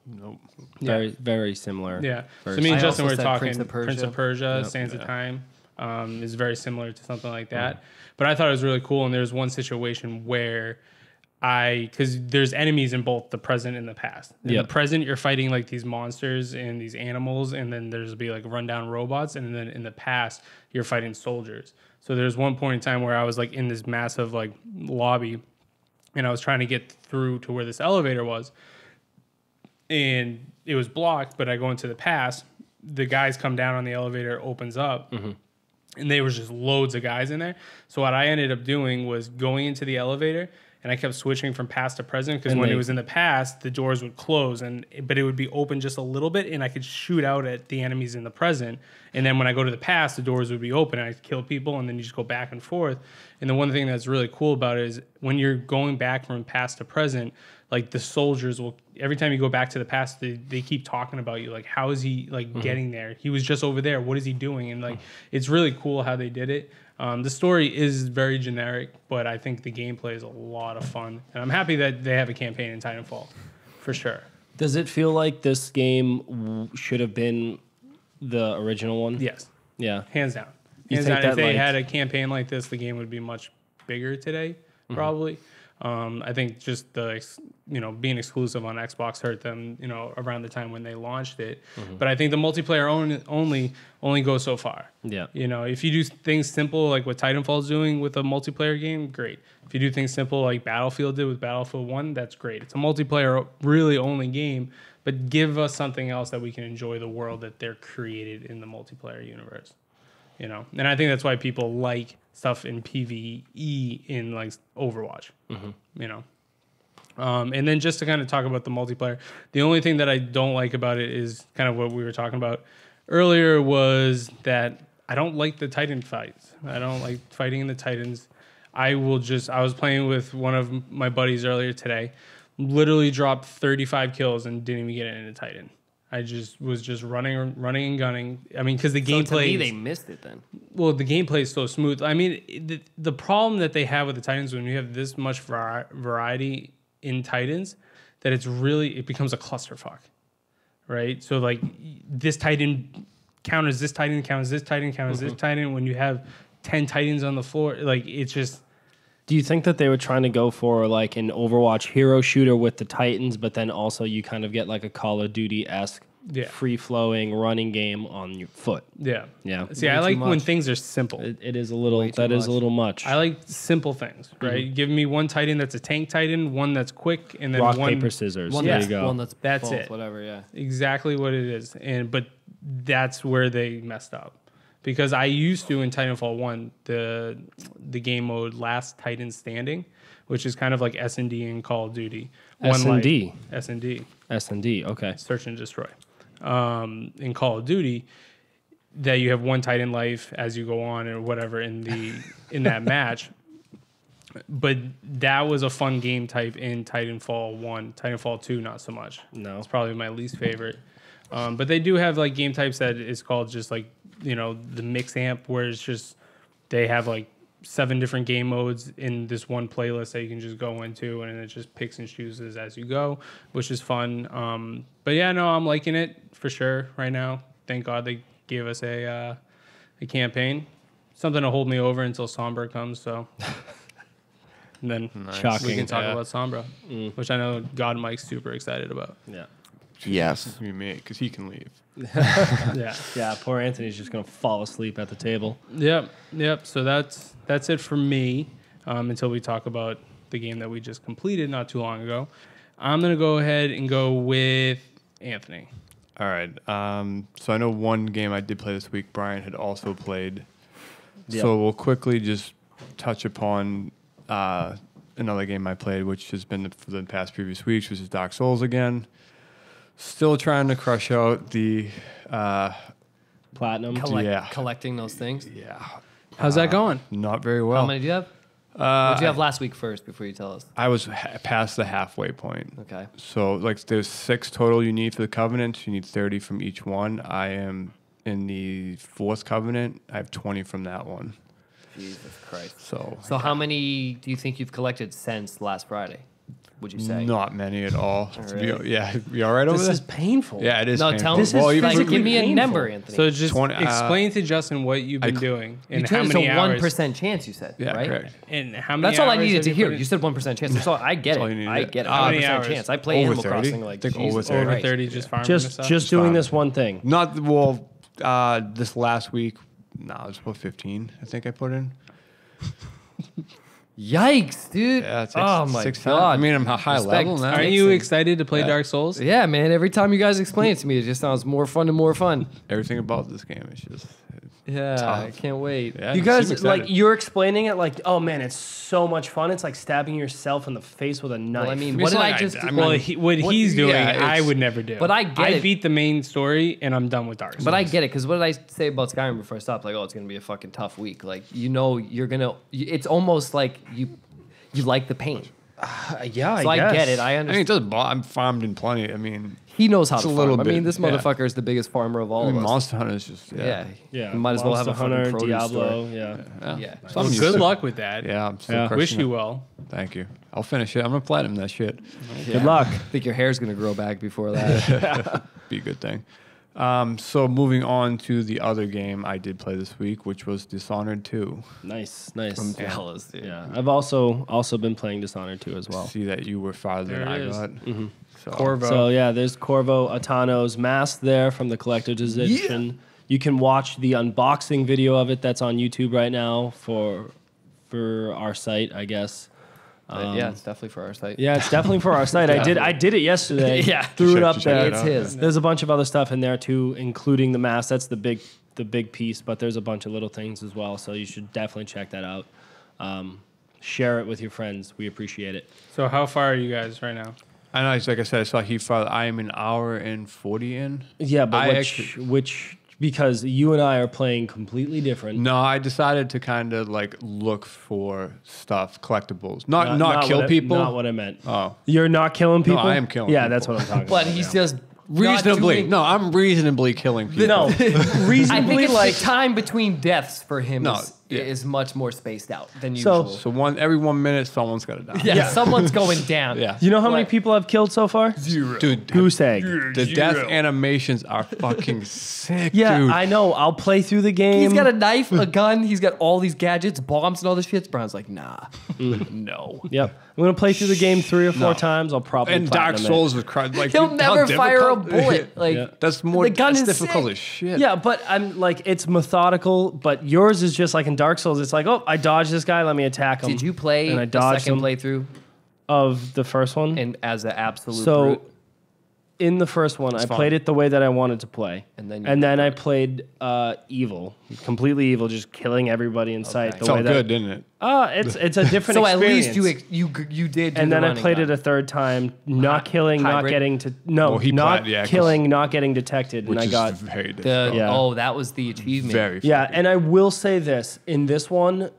Nope.
Very similar.
Yeah. So
First.
me and
I
Justin
also
were
said
talking
Prince of Persia.
Sands of Time is very similar to something like that. But I thought it was really cool, and there's one situation where because there's enemies in both the present and the past. In the present, you're fighting like these monsters and these animals, and then there's be like rundown robots, and then in the past, you're fighting soldiers. So there's one point in time where I was like in this massive like lobby, and I was trying to get through to where this elevator was, and it was blocked, but I go into the past, the guys come down on the elevator, opens up, and there was just loads of guys in there. So what I ended up doing was going into the elevator, and I kept switching from past to present, because when it was in the past, the doors would close, but it would be open just a little bit, and I could shoot out at the enemies in the present. And then when I go to the past, the doors would be open, and I'd kill people, and then you just go back and forth. And the one thing that's really cool about it is when you're going back from past to present, like the soldiers will, every time you go back to the past, they keep talking about you. Like, how is he like getting there? He was just over there. What is he doing? And like, it's really cool how they did it. The story is very generic, but I think the gameplay is a lot of fun. And I'm happy that they have a campaign in Titanfall, for sure.
Does it feel like this game should have been the original one?
Yes.
Yeah.
Hands down.
You
Hands
think
down.
that,
If they
like-
had a campaign like this, the game would be much bigger today, probably. I think just being exclusive on Xbox hurt them, around the time when they launched it. But I think the multiplayer only goes so far.
Yeah.
If you do things simple like what Titanfall's doing with a multiplayer game, great. If you do things simple like Battlefield did with Battlefield 1, that's great. It's a multiplayer really only game, but give us something else that we can enjoy the world that they're created in the multiplayer universe. You know, and I think that's why people like stuff in PvE in like Overwatch. You know, and then just to kind of talk about the multiplayer, the only thing that I don't like about it is kind of what we were talking about earlier was that I don't like the Titan fights. I don't like fighting in the Titans. I was playing with one of my buddies earlier today, literally dropped 35 kills and didn't even get it in a Titan. I was just running and gunning. I mean, because the gameplay.
So to me, they missed it then.
Well, the gameplay is so smooth. I mean, the problem that they have with the Titans when you have this much variety in Titans, that it becomes a clusterfuck, right? So like this Titan counters this Titan, counters this Titan, counters this Titan. When you have 10 Titans on the floor, like it's just.
Do you think that they were trying to go for like an Overwatch hero shooter with the Titans, but then also you kind of get like a Call of Duty-esque free-flowing running game on your foot?
Yeah.
Yeah.
See, I like when things are simple.
It is a little, that is a little much.
I like simple things, right? Give me one Titan that's a tank Titan, one that's quick, and then
Rock,
one
paper, scissors.
One
There you go.
One that's both,
it.
whatever, yeah.
Exactly what it is. But that's where they messed up. Because I used to in Titanfall 1 the game mode Last Titan Standing, which is kind of like S&D in Call of Duty.
S&D?
S&D.
S&D, okay.
Search and Destroy. In Call of Duty, that you have one Titan life as you go on or whatever in that match. But that was a fun game type in Titanfall 1. Titanfall 2, not so much.
No.
It's probably my least favorite. But they do have like game types that is called just like, you know, the mix amp, where it's just they have like 7 different game modes in this one playlist that you can just go into, and it just picks and chooses as you go, which is fun. But yeah, no, I'm liking it for sure right now. Thank God they gave us a campaign, something to hold me over until Sombra comes. So. And then we can talk about Sombra, which I know God Mike's super excited about.
Yeah.
Yes.
It's gonna be me because he can leave.
Yeah, poor Anthony's just going to fall asleep at the table.
Yep. So that's it for me until we talk about the game that we just completed not too long ago. I'm going to go ahead and go with Anthony.
All right. So I know one game I did play this week, Brian had also played.
Yep.
So we'll quickly just touch upon another game I played, which has been for the past previous weeks, which is Dark Souls again. Still trying to crush out the
Platinum.
Collecting those things.
Yeah.
How's that going?
Not very well.
How many do you have? What did you have last week first before you tell us?
I was past the halfway point.
Okay.
So like there's 6 total you need for the Covenant. You need 30 from each one. I am in the 4th Covenant. I have 20 from that one.
Jesus Christ.
So
how many do you think you've collected since last Friday? Would you say?
Not many at all.
Really?
You all right over
This
there?
is painful.
Yeah, it is.
No,
painful.
tell me.
This is
Like, give me a
painful.
number, Anthony.
So just
20,
explain to Justin what you've been doing
you
and
turned
how
it to
many hours.
1% chance. You said,
Yeah,
right?
correct.
And how many?
That's all I
hours
needed
have
to
you
hear.
put in?
You said 1% chance. So I get
That's all
it.
you needed.
I get it.
How many
100%
hours?
chance. I play
Over
Animal
30?
Crossing like
I think over
Jesus
30.
Over
Christ.
30, just farming this
Just
stuff?
doing
fine.
this one thing.
Not this last week. No, it was about 15. I think I put in.
Yikes, dude!
Yeah, it's
oh my
6
god!
times. I mean, I'm a high
Respect.
level now.
Aren't you excited to play Dark Souls?
Yeah, man. Every time you guys explain it to me, it just sounds more fun and more fun.
Everything about this game is just.
Yeah,
Tough.
I can't wait.
Yeah,
You
I'm
guys,
super excited.
like, you're explaining it like, oh man, it's so much fun. It's like stabbing yourself in the face with a knife.
Well, I mean,
It's
what did
like
I just?
I mean,
Well, what he's doing,
yeah,
I
it's-
would never do.
But I get
I
it.
beat the main story, and I'm done with Dark Souls.
But I get it, because what did I say about Skyrim before I stopped? Like, oh, it's gonna be a fucking tough week. Like, you know, you're gonna. It's almost like you like the pain.
Yeah,
So I
guess.
get it. I
I mean,
understand.
it does. I'm farmed in plenty. I mean,
He knows how
It's
to
a
farm.
little
I mean,
bit,
this
yeah.
motherfucker is the biggest farmer of all of us.
Monster Hunter is just
Yeah.
Yeah,
You might as well have a
Monster
fucking
Hunter,
produce
Diablo.
store.
Yeah.
Yeah.
So I'm
Well,
used
good
to-
luck with that.
Yeah, I'm still
Yeah.
crushing
Wish
it.
you well.
Thank you. I'll finish it. I'm gonna platinum that shit.
Good luck.
I think your hair's gonna grow back before that.
Be a good thing. So moving on to the other game I did play this week, which was Dishonored 2.
Nice.
I'm jealous, dude.
Yeah, I've also been playing Dishonored 2 as well.
See that you were farther than
There
I
it is.
got. So,
Corvo.
So yeah, there's Corvo Atano's mask there from the collector's edition. You can watch the unboxing video of it that's on YouTube right now for our site, I guess.
Yeah, it's definitely for our site.
Yeah, it's definitely for our site. I did it yesterday.
Yeah.
Threw it up there.
It's his.
There's a bunch of other stuff in there too, including the mask. That's the big piece, but there's a bunch of little things as well. So you should definitely check that out. Share it with your friends. We appreciate it.
So how far are you guys right now?
I know, like I said, I saw he filed. I am an hour and 40 in.
Yeah, but
I
which because you and I are playing completely different.
No, I decided to kind of like look for stuff, collectibles, not kill people.
Not what I meant.
Oh,
You're not killing people.
I am killing.
Yeah,
people.
that's what I'm talking
But
about.
he's just
reasonably. No, I'm reasonably killing people.
No,
I think
reasonably
it's
like
the time between deaths for him
No,
is much more spaced out than
So-
usual.
So every 1 minute, someone's got to die.
Yeah, someone's going down.
Yeah.
You know how many
Like-
people I've killed so far?
Dude,
Goose egg.
the death animations are fucking sick,
Yeah,
dude.
I know. I'll play through the game.
He's got a knife, a gun. He's got all these gadgets, bombs, and all this shit. Brown's like, nah, no.
Yep. I'm gonna play through the game 3 or 4 times. I'll probably
And Dark
platinum it.
Souls was like
He'll
how
never fire a
difficult-
bullet. Like
Yeah.
That's more.
The gun
that's
is
difficult
sick.
as shit.
Yeah, but I'm like it's methodical. But yours is just like in Dark Souls. It's like, oh, I dodged this guy. Let me attack him.
Did you play
And I
the
dodged
second
him.
playthrough
Of the first one?
and as an absolute
So
brute?
in the first one, I
fun.
played it the way that I wanted to play,
And then you
and then I played evil, completely evil, just killing everybody in sight. The way
felt
that
good, didn't it?
it's a different.
So at
experience.
least you did. Do
And
the
then I
running
played
gun.
it a third time, not killing, not
hybrid?
getting to
Well, he
not
played- yeah, 'cause-
killing, not getting detected,
Which
and I
is
got
very
The,
difficult.
Yeah.
Oh, that was the achievement.
Very.
yeah. And I will say this: in this one,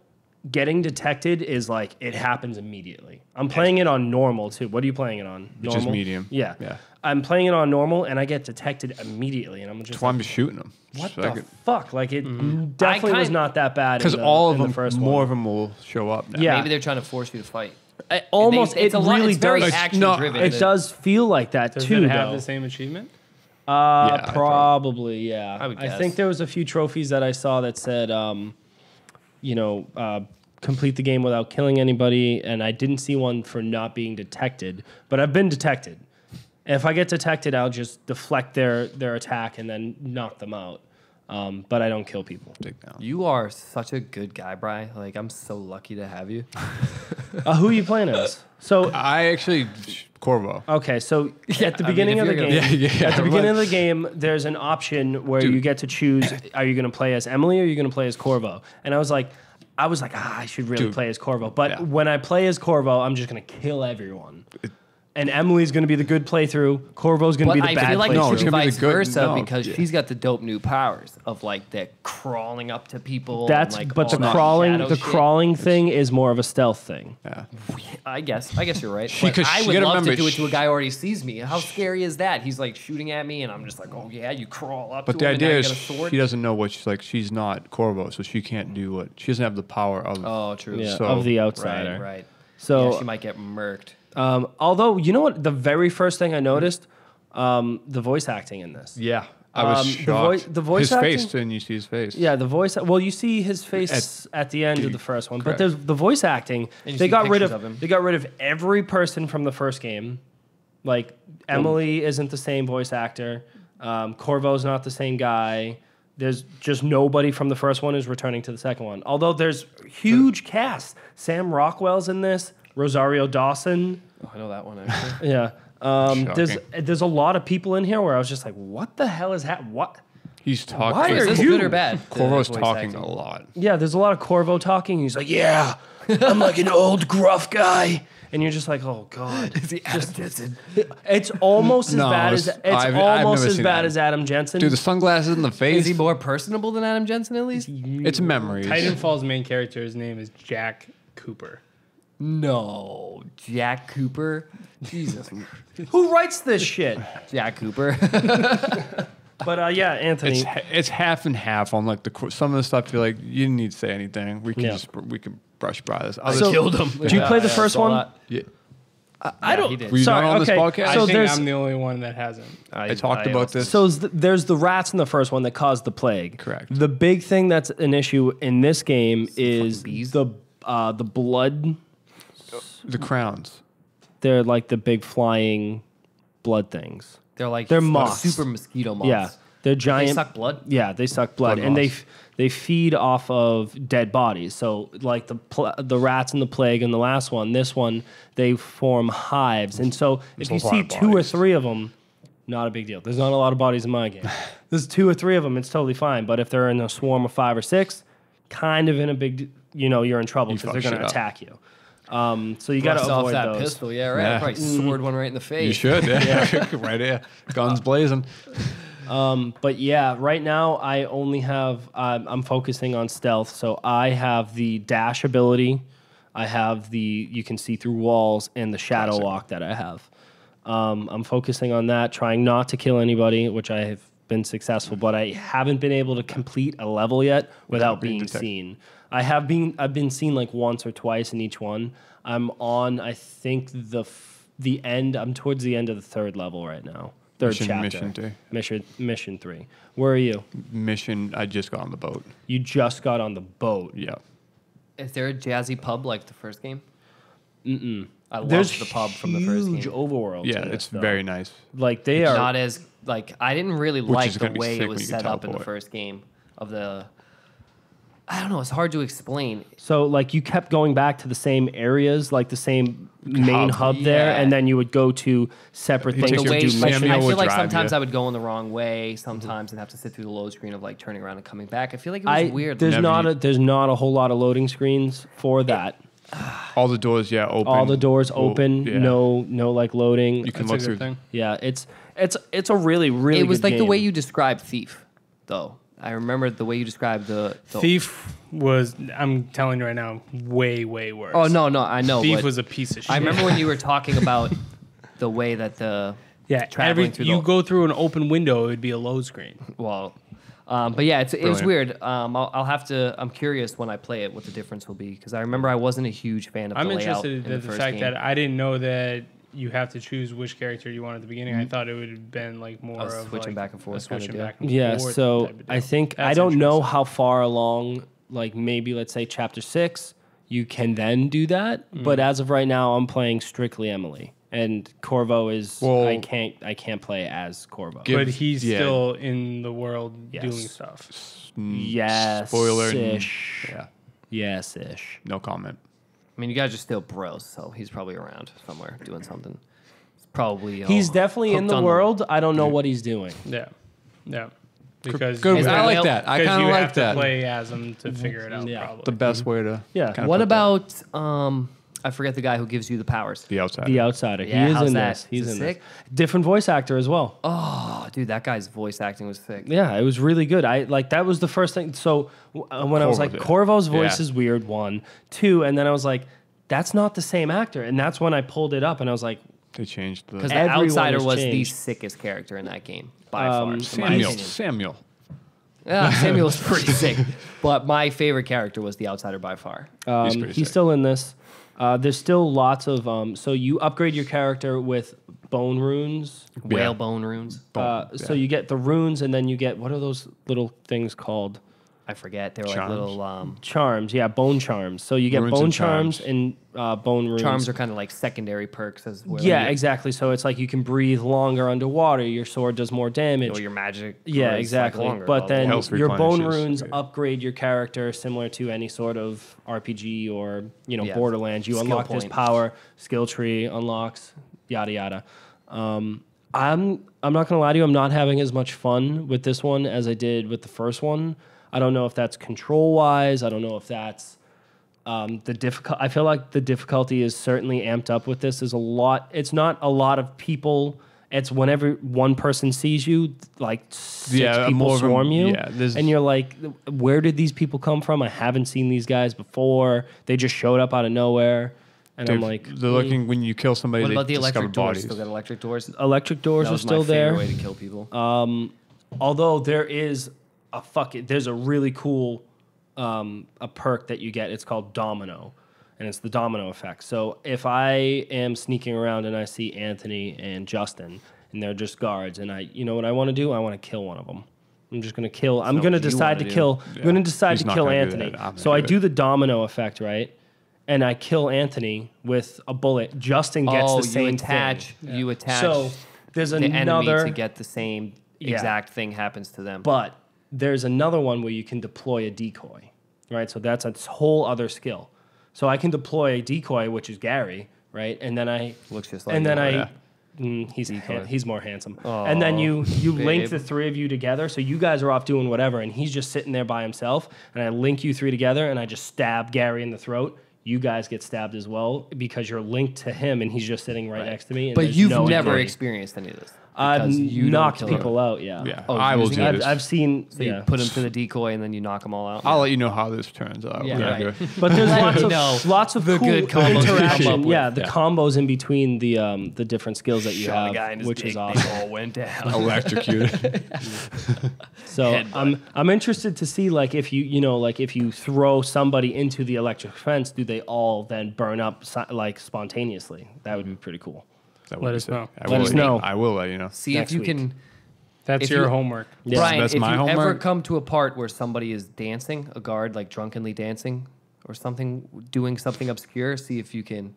getting detected is like it happens immediately. I'm playing it on normal too. What are you playing it on?
Which is
Normal?
medium.
Yeah.
Yeah.
I'm playing it on normal, and I get detected immediately, and I'm just
That's why
like,
I'm just shooting them.
what the fuck? Like it definitely was
kind-
not that bad.
Because
in the-
all of
in the
them,
first
more
one.
of them will show up now.
Yeah.
Maybe they're trying to force you to fight.
Almost.
It's
It
a lot.
really
It's very
does.
action
no,
driven.
It does feel like that
Does
too,
it have
though.
the same achievement?
I
Probably, yeah.
I would guess.
think there was a few trophies that I saw that said, complete the game without killing anybody, and I didn't see one for not being detected. But I've been detected. If I get detected, I'll just deflect their attack and then knock them out. But I don't kill people.
Take down.
You are such a good guy, Bri. Like I'm so lucky to have you.
Who are you playing as? So
I actually Corvo.
okay, so at the
I mean,
beginning
if
of the
you're
game,
gonna-
Yeah.
at the beginning of the game, there's an option where
Dude.
you get to choose: are you going to play as Emily or are you going to play as Corvo? And I was like, I should really
Dude.
play as Corvo. But
Yeah.
when I play as Corvo, I'm just going to kill everyone. And Emily's going to be the good playthrough. Corvo's going to
But
be the
I
bad
feel like
playthrough.
No,
it
it's
should be
gonna be
vice
the good-
versa
no,
because
yeah.
she's got the dope new powers of like the crawling up to people.
That's
and, like,
but the
all that
crawling
shadow
the
shit.
crawling thing is more of a stealth thing.
Yeah.
I guess you're right.
She-
But
'cause
I
she
would
gotta
love to
remember,
do it to a guy who already sees me. How scary is that? He's like shooting at me, and I'm just like, oh yeah, you crawl up.
But
to
the
him, and now
idea
you
is
got a sword.
she doesn't know what she's like. She's not Corvo, so she can't do what she doesn't have the power of.
Oh, true.
Yeah,
So-
of the
Right,
outsider.
right.
So
yeah, she might get murked.
although you know what, the very first thing I noticed, the voice acting in this.
Yeah, I was shocked.
the voice
his
acting?
face, and you see his face.
Yeah, the voice. Well, you see his face at the end of the first one, but
correct.
there's the voice acting.
And you
They
see
got rid
pictures
of.
of him.
They got rid of every person from the first game. Like Emily isn't the same voice actor. Corvo's not the same guy. There's just nobody from the first one is returning to the second one. Although there's huge cast. Sam Rockwell's in this. Rosario Dawson.
Oh, I know that one actually.
Yeah. There's
Shocking.
a lot of people in here where I was just like, what the hell is that? What?
He's talking.
Why
is
are
this
you-
good or bad? the
Corvo's
voice
talking
acting?
a lot.
Yeah, there's a lot of Corvo talking. He's like, yeah, I'm like an old gruff guy. And you're just like, oh god,
Is he Adam Jensen?
it's almost as
No,
bad as
I've
almost
never
as
seen
bad
that.
as Adam Jensen.
Dude, the sunglasses in the face.
Is he more personable than Adam Jensen at least?
It's memories.
Titanfall's main character's name is Jack Cooper.
No, Jack Cooper. Jesus,
Who writes this shit?
Jack Cooper.
But yeah, Anthony.
It's half and half on like some of the stuff. You're like, you didn't need to say anything. We can
Yeah.
we can brush by this.
So-
Killed him.
Did you play the first one?
Yeah.
I don't.
he did.
Were you
Sorry,
not on this
okay.
podcast?
So
I think
there's
I'm the only one that hasn't.
I talked about this.
So there's the rats in the first one that caused the plague.
Correct.
The big thing that's an issue in this game is
fucking bees?
the blood.
the crowns.
They're like the big flying blood things.
They're like
They're moths.
super mosquito moths.
Yeah. They're giant.
They suck blood?
Yeah, they suck blood. And they feed off of dead bodies. So like the rats and the plague and the last one, this one, they form hives. And so if you see 2 or 3 of them, not a big deal. There's not a lot of bodies in my game. There's 2 or 3 of them, it's totally fine. But if they're in a swarm of 5 or 6, kind of in a big, you're in trouble because they're going to attack you. So you got to avoid
that
those.
pistol, yeah, right. Yeah. Probably sword one right in the face.
You should, yeah. Right here, guns blazing.
But yeah, right now I only have. I'm focusing on stealth, so I have the dash ability. I have the you can see through walls and the shadow walk that I have. I'm focusing on that, trying not to kill anybody, which I have been successful, but I haven't been able to complete a level yet without being seen. I've been seen like once or twice in each one. I'm on, I think, the end. I'm towards the end of the 3rd level right now. Third chapter. Mission 3. Where are you?
I just got on the boat.
You just got on the boat.
Yeah.
Is there a jazzy pub like the first game? I love
There's
the pub from the first game.
huge overworld.
Yeah, it's very nice.
Like they are
Not as I didn't really like the
gonna be
way
sick
it
when
was
you
set
can
up in the
teleport.
first game of the. I don't know. It's hard to explain.
So like you kept going back to the same areas, like the same main hub there,
Yeah.
and then you would go to separate
He
things
takes
to
you
do
to
missions.
Samuel
I feel
would
like
drive
sometimes
you.
I would go in the wrong way. Sometimes and have to sit through the load screen of like turning around and coming back. I feel like it was weird.
There's
Never
there's not a whole lot of loading screens for that.
All the doors, open.
All the doors open.
Yeah.
No like loading.
You can
That's
look
a
through.
good thing.
Yeah, it's a really
It was
good
like the
game.
way you described Thief, though. I remember the way you described the
Thief was, I'm telling you right now, way, way worse.
Oh no, I know.
Thief
but
was a piece of shit.
I remember when you were talking about the way that the traveling through
you go through an open window, it would be a load screen.
But yeah, it was weird. I'll have to. I'm curious when I play it what the difference will be because I remember I wasn't a huge fan of the
I'm
layout
interested
in
in
the
the
first
fact
game.
that I didn't know that you have to choose which character you want at the beginning. I thought it would have been like more of
switching
like
back and forth
a switching
kinda deal.
back and
Yeah,
forth
so
type of
I
deal.
think I
That's
don't know
interesting.
how far along, like maybe let's say chapter 6, you can then do that. But as of right now, I'm playing strictly Emily, and Corvo is I can't play as Corvo.
But he's still in the world
Yes.
doing stuff.
Yes,
Spoiler.
ish.
Yeah.
Yes, ish.
No comment.
I mean, you guys are still bros, so he's probably around somewhere doing something. It's probably
He's definitely in
hooked
the
on
world. I don't know what he's doing.
Yeah, yeah. Because
Good.
Is
I
that
like
male-
that. I
because
kind
you
of like
have to
that.
play as him to figure it out.
Yeah.
Probably.
The best way to.
Yeah.
kinda
What
put that.
about I forget the guy who gives you the powers.
The outside?
The Outsider.
Yeah,
he is
how's
in
that?
this. He's
Is it
in
sick?
this. Different voice actor as well.
Oh, dude, that guy's voice acting was sick.
Yeah, it was really good. That was the first thing. So when I was like,
Corvo's it.
Corvo's voice
Yeah.
is weird, 1, 2, and then I was like, that's not the same actor. And that's when I pulled it up and I was like,
They changed the.
Because the
Everyone
outsider
has
was the
changed.
sickest character in that game by far. in my
Samuel.
opinion.
Samuel.
Yeah, Samuel's pretty sick, but my favorite character was the outsider by far.
He's pretty sick.
still in this. There's still lots of, so you upgrade your character with bone runes.
Whalebone runes.
So you get the runes and then you get, what are those little things called?
I forget. They were like
Charms.
little
Charms, yeah, bone charms. So you get
Runes
bone
and
charms
charms.
and bone runes.
charms are kind of like secondary perks as well.
Yeah, exactly. So it's like you can breathe longer underwater. Your sword does more damage.
Or your magic.
Yeah,
is,
exactly.
Like, longer
but
level.
then
Health
your bone
replenishes.
runes
Yeah.
upgrade your character similar to any sort of RPG or
Yeah.
Borderlands. You
Skill
unlock this
point.
power, skill tree unlocks, yada yada. I'm not gonna lie to you. I'm not having as much fun with this one as I did with the first one. I don't know if that's control wise. I don't know if that's the difficult. I feel like the difficulty is certainly amped up with this. There's a lot. It's not a lot of people. It's whenever one person sees you, like six
Yeah,
people
more of 'em-
swarm you,
yeah, there's-
and you're like, where did these people come from? I haven't seen these guys before. They just showed up out of nowhere, and I'm like,
they're looking when you kill somebody.
What
they
about the
discover
electric doors?
bodies.
Still got electric doors?
electric doors
That
are
was
still
my favorite
there.
way to kill people.
Although there is there's a really cool a perk that you get. It's called Domino, and it's the domino effect. So if I am sneaking around and I see Anthony and Justin, and they're just guards, and you know what I want to do? I want to kill one of them. I'm just gonna kill. I'm
not
gonna
what you
decide to
wanna do.
kill. I'm gonna decide
He's
to
not
kill
gonna do
Anthony.
that. I'm gonna
So I
do
do
it.
the domino effect, right? And I kill Anthony with a bullet. Justin gets the same
you attach
thing. So there's
the enemy
another.
to get the same exact thing happens to them.
But there's another one where you can deploy a decoy, right? So that's a whole other skill. So I can deploy a decoy, which is Gary, right? And then I
looks just like
and then
you.
he's more handsome.
Oh,
and then you link
babe.
the three of you together. So you guys are off doing whatever, and he's just sitting there by himself. And I link you three together, and I just stab Gary in the throat. You guys get stabbed as well because you're linked to him, and he's just sitting right next to me. And
But you've
no
never
injury.
experienced any of this.
I've
because you don't
knocked
kill
people out. Yeah.
Yeah,
Oh,
I will
using
do
it?
this.
I've seen.
So you put them to the decoy and then you knock them all out.
I'll let you know how this turns out.
Yeah,
We're
right.
gonna go-
But there's
No,
lots of
the
cool
good combos you come up
interaction.
with.
Yeah, the
Yeah.
combos in between the different skills that you
Shot a guy in
have,
his
which
dick,
is
they
awesome.
all went down.
electrocuted.
So
Headbutt.
I'm interested to see like if if you throw somebody into the electric fence, do they all then burn up like spontaneously? That would be pretty cool.
That
Let
would be
us
sick.
know.
I
Let
will
us know.
I will let you know.
See
Next
if you
week.
can.
That's
If
your
you-
homework.
Yeah.
Brian,
That's
if
my
you ever
homework.
come to a part where somebody is dancing, a guard like drunkenly dancing or something, doing something obscure, see if you can.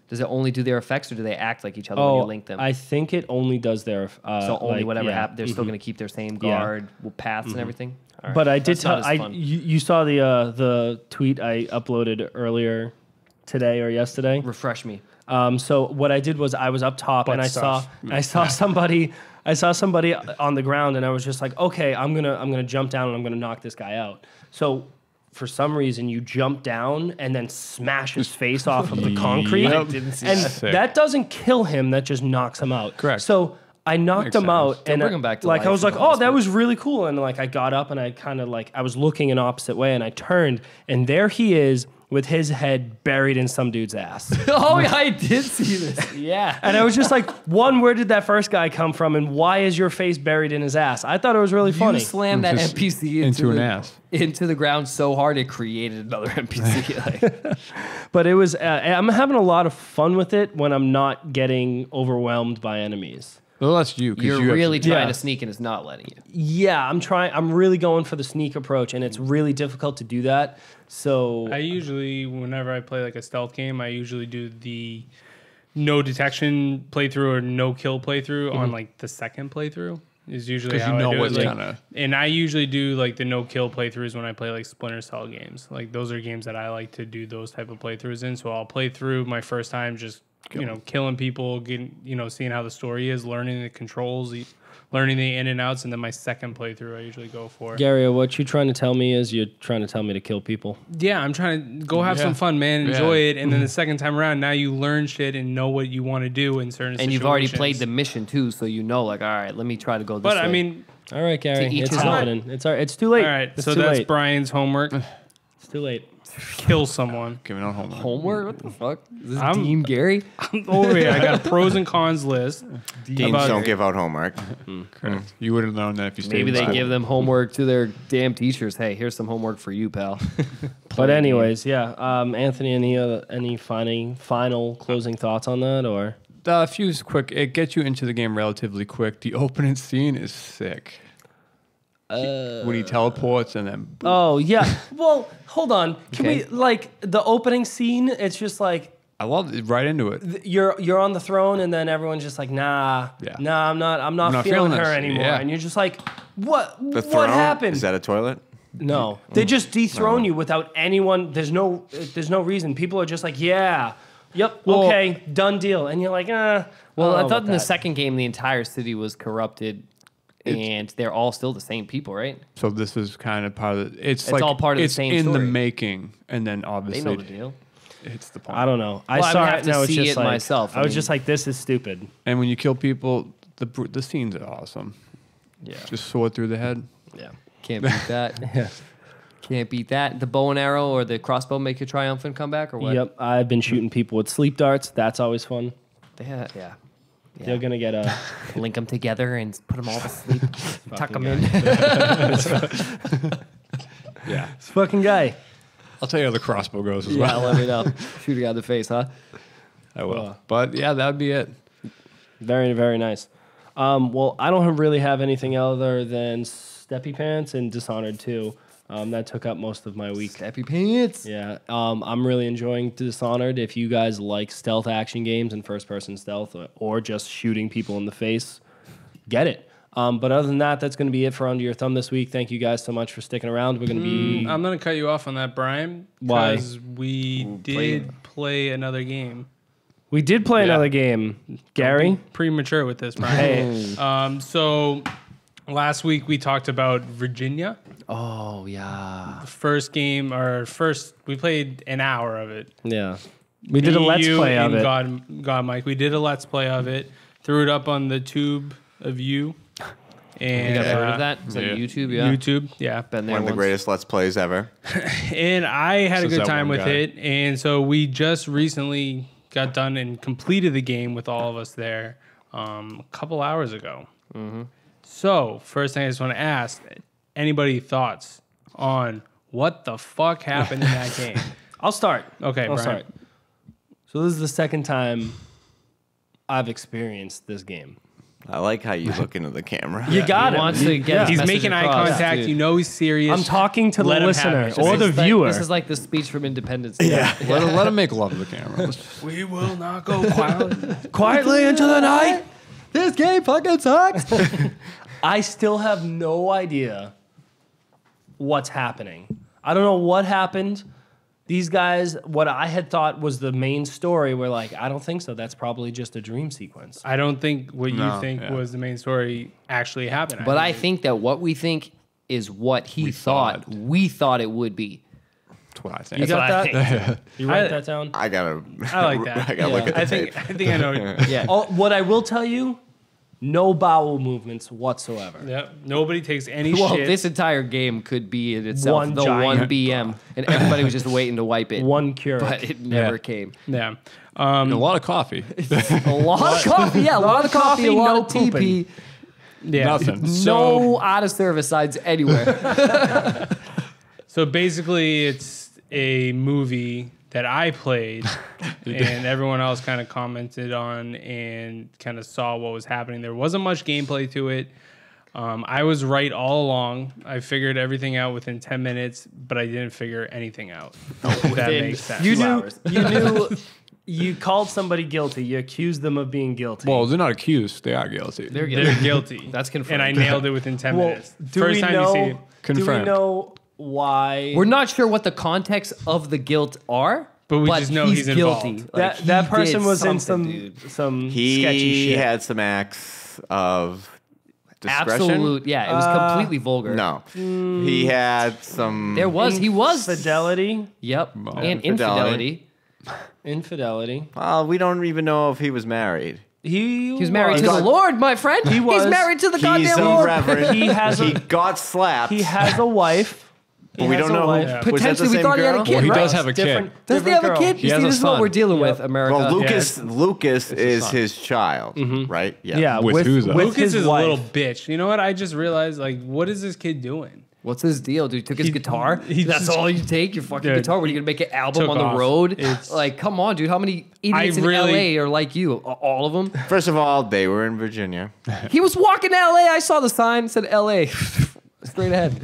Does it only do their effects, or do they act like each other when you link them?
I think it only does their.
So only
like,
whatever
yeah.
happens, they're still going to keep their same
Yeah.
guard paths and everything. All right.
But I did
That's not
tell
as fun.
you saw the tweet I uploaded earlier today or yesterday.
Refresh me.
So what I did was I was up top and I
stuff.
saw somebody on the ground and I was just like, okay, I'm gonna jump down and I'm gonna knock this guy out. So for some reason you jump down and then smash his face off of the concrete.
Yep.
I didn't see
And
that.
Sick.
that doesn't kill him, that just knocks him out.
Correct.
So I knocked
Makes
him
sense.
out
Still
and
bring him back to
like
life
I was
from
like,
the
oh, that
hospital.
was really cool. And like I got up and I kind of like I was looking an opposite way and I turned and there he is with his head buried in some dude's ass.
Oh, yeah, I did see this.
Yeah. And I was just like, one, where did that first guy come from? And why is your face buried in his ass? I thought it was really funny.
You slammed that
Just
NPC
into an
the,
ass.
into the ground so hard it created another NPC. Like,
But it was, I'm having a lot of fun with it when I'm not getting overwhelmed by enemies.
Well, that's you. 'cause
you're
you have
really
to-
trying
Yeah.
to sneak and it's not letting you.
Yeah, I'm really going for the sneak approach, and it's really difficult to do that. So,
I usually, whenever I play like a stealth game, I usually do the no detection playthrough or no kill playthrough on like the second playthrough. Is usually
'Cause you
how
know
I do
what's
it. Like,
gonna-
and I usually do like the no kill playthroughs when I play like Splinter Cell games. Like those are games that I like to do those type of playthroughs in. So I'll play through my first time just killing people, getting seeing how the story is, learning the controls, learning the in and outs, and then my second playthrough I usually go for.
Gary, what you're trying to tell me is you're trying to tell me to kill people.
Yeah, I'm trying to go have
Yeah.
some fun, man.
Yeah.
Enjoy it, and then the second time around, now you learn shit and know what you want to do in certain
And
situations.
you've already played the mission too, so you know, like, all right, let me try to go this
But
way.
I mean,
All right, Gary,
each
it's
his own.
happening. It's too late.
all right.
It's
So
too
that's
late.
Brian's homework.
It's too late.
Kill someone.
Giving out homework.
homework? What the fuck? Is this
I'm-
Team Gary?
Over here, I got a pros and cons list.
Games
About-
don't give out homework.
Correct. You wouldn't known that if you stayed
Maybe
in
they
school.
give them homework to their damn teachers. Hey, here's some homework for you, pal.
But anyways, yeah. Anthony, any final closing thoughts on that, or?
A few quick. It gets you into the game relatively quick. The opening scene is sick. When he teleports and then
Oh yeah. Well, hold on. Can
Okay.
we like the opening scene? It's just like
I love it right into it.
you're on the throne, and then everyone's just like, nah,
Yeah.
nah, I'm not
not
feeling
feeling
her
this.
anymore.
Yeah.
And you're just like, what?
The
what
throne?
happened?
Is that a toilet?
No, they just dethrone you without anyone. There's no reason. People are just like, yeah, yep,
Well-
okay, done deal. And you're like,
Well, I
don't know
thought
about
in the
that.
second game the entire city was corrupted, and they're all still the same people, right?
So this is kind of part of the. It's
It's all part of the
it's
same
in the
story.
making, and then
They
obviously
know the deal.
it's the point.
I don't know. I
Well, I
saw
would have
it.
to
No, it's
see
just
it
like
myself.
I
I
was
mean-
just like, this is stupid.
And when you kill people, the scenes are awesome.
Yeah,
Just sword through the head.
yeah.
Can't beat that. Can't beat that. The bow and arrow or the crossbow make a triumphant comeback or what?
Yep, I've been shooting people with sleep darts. That's always fun.
Yeah.
They're gonna get a
Link them together and put them all to sleep. Tuck them
guy.
in.
Yeah.
this fucking guy.
I'll tell you how the crossbow goes as
Yeah,
well.
let me know. Shoot a guy in the face, huh?
I will. But yeah, that'd be it.
Very, very nice. Well, I don't really have anything other than Steppy Pants and Dishonored 2. That took up most of my week.
Happy pants.
Yeah, I'm really enjoying Dishonored. If you guys like stealth action games and first-person stealth, or just shooting people in the face, get it. But other than that, that's going to be it for Under Your Thumb this week. Thank you guys so much for sticking around. We're going to be...
I'm going to cut you off on that, Brian.
Why?
Because we did play another game.
We did play another game. Gary?
Don't be premature with this, Brian.
Hey.
So last week we talked about Virginia.
Oh, yeah.
The first game, we played an hour of it.
Yeah. We did a Let's Play of it.
God, Mike. We did a Let's Play of it. Threw it up on the tube of you. And
You guys heard of that? Is that YouTube? Yeah.
YouTube, yeah.
Been there
One of the
once.
greatest Let's Plays ever.
And I had a
Says
good
that
time
one
with
guy.
it. And so we just recently got done and completed the game with all of us there a couple hours ago. So first thing I just want to ask, anybody thoughts on what the fuck happened in that game?
I'll start.
Okay,
I'll
Brian.
start. So this is the second time I've experienced this game.
I like how you look into the camera.
You got
He
it.
wants to get his
He's
message
making eye
across,
contact.
dude.
You know he's serious.
I'm talking to the
Let him have
listener
it.
or the
This is like-
viewer.
This is like the speech from Independence Day.
Yeah.
Let him make love to the camera.
We will not go quietly.
Quietly into the night.
This game fucking sucks.
I still have no idea what's happening. I don't know what happened. These guys, what I had thought was the main story, were like, I don't think so. That's probably just a dream sequence.
I don't think what you
No,
think
yeah.
was the main story actually happened.
But I think that what we think is what he thought we thought it would be.
That's what I
You
think.
got
what I
that? You write that down?
I gotta.
I like that.
I gotta look at the
I
tape.
think I know.
Yeah.
Oh, what I will tell you, no bowel movements whatsoever.
Yep. Nobody takes any
Well,
shit.
this entire game could be in itself
One
the
giant
1 BM, and everybody was just waiting to wipe it.
One cure.
But it never
Yeah.
came.
yeah.
And a lot of coffee.
A lot of coffee, yeah, a lot of coffee, a lot
no
of TP.
Yeah.
Nothing.
No out of service signs anywhere.
So basically, it's a movie that I played, and everyone else kind of commented on and kind of saw what was happening. There wasn't much gameplay to it. I was right all along. I figured everything out within 10 minutes, but I didn't figure anything out. If that makes sense.
You
2
knew.
hours.
You knew. You called somebody guilty. You accused them of being guilty.
Well, they're not accused. They are guilty.
They're
They're guilty.
That's confirmed.
And I nailed it within 10
Well,
minutes.
do
First
we
time
know?
you see it.
Do we
Confirmed.
know why?
We're not sure what the context of the guilt are,
But we just know he's
guilty.
involved.
Like,
that
he
person
did
was in
something, dude.
some sketchy
He
shit.
had some acts of discretion.
Absolute, yeah, it was completely vulgar.
No, he had some.
He was
Fidelity.
Yep, and
Infidelity.
Infidelity.
We don't even know if he was married.
He
He was married to the Lord, my friend. He's
was.
married to the
He's
goddamn
a
Lord.
reverend.
He has
He
a-
got slapped.
He has a wife.
but we
has
don't
a
know.
wife.
Was that the
Potentially, we
same
thought he had a
girl?
kid.
Well, he
right?
does have a kid.
Doesn't he have a
girl.
kid?
He
You see,
has a
this is what
son.
we're dealing with, America.
Well,
Yes.
Lucas is his child, right?
Yeah,
With who, though?
with
Lucas
his
is
wife.
a little bitch. You know what? I just realized, like, what is this kid doing?
What's his deal, dude? Took his guitar.
he
That's
just-
all you take. Your fucking
Dude,
guitar. What are you gonna make an album
took
on the
off.
road?
It's-
Like, come on, dude. How many idiots in
really-
LA are like you? All of them.
First of all, they were in Virginia.
He was walking to LA. I saw the sign said LA. Straight ahead.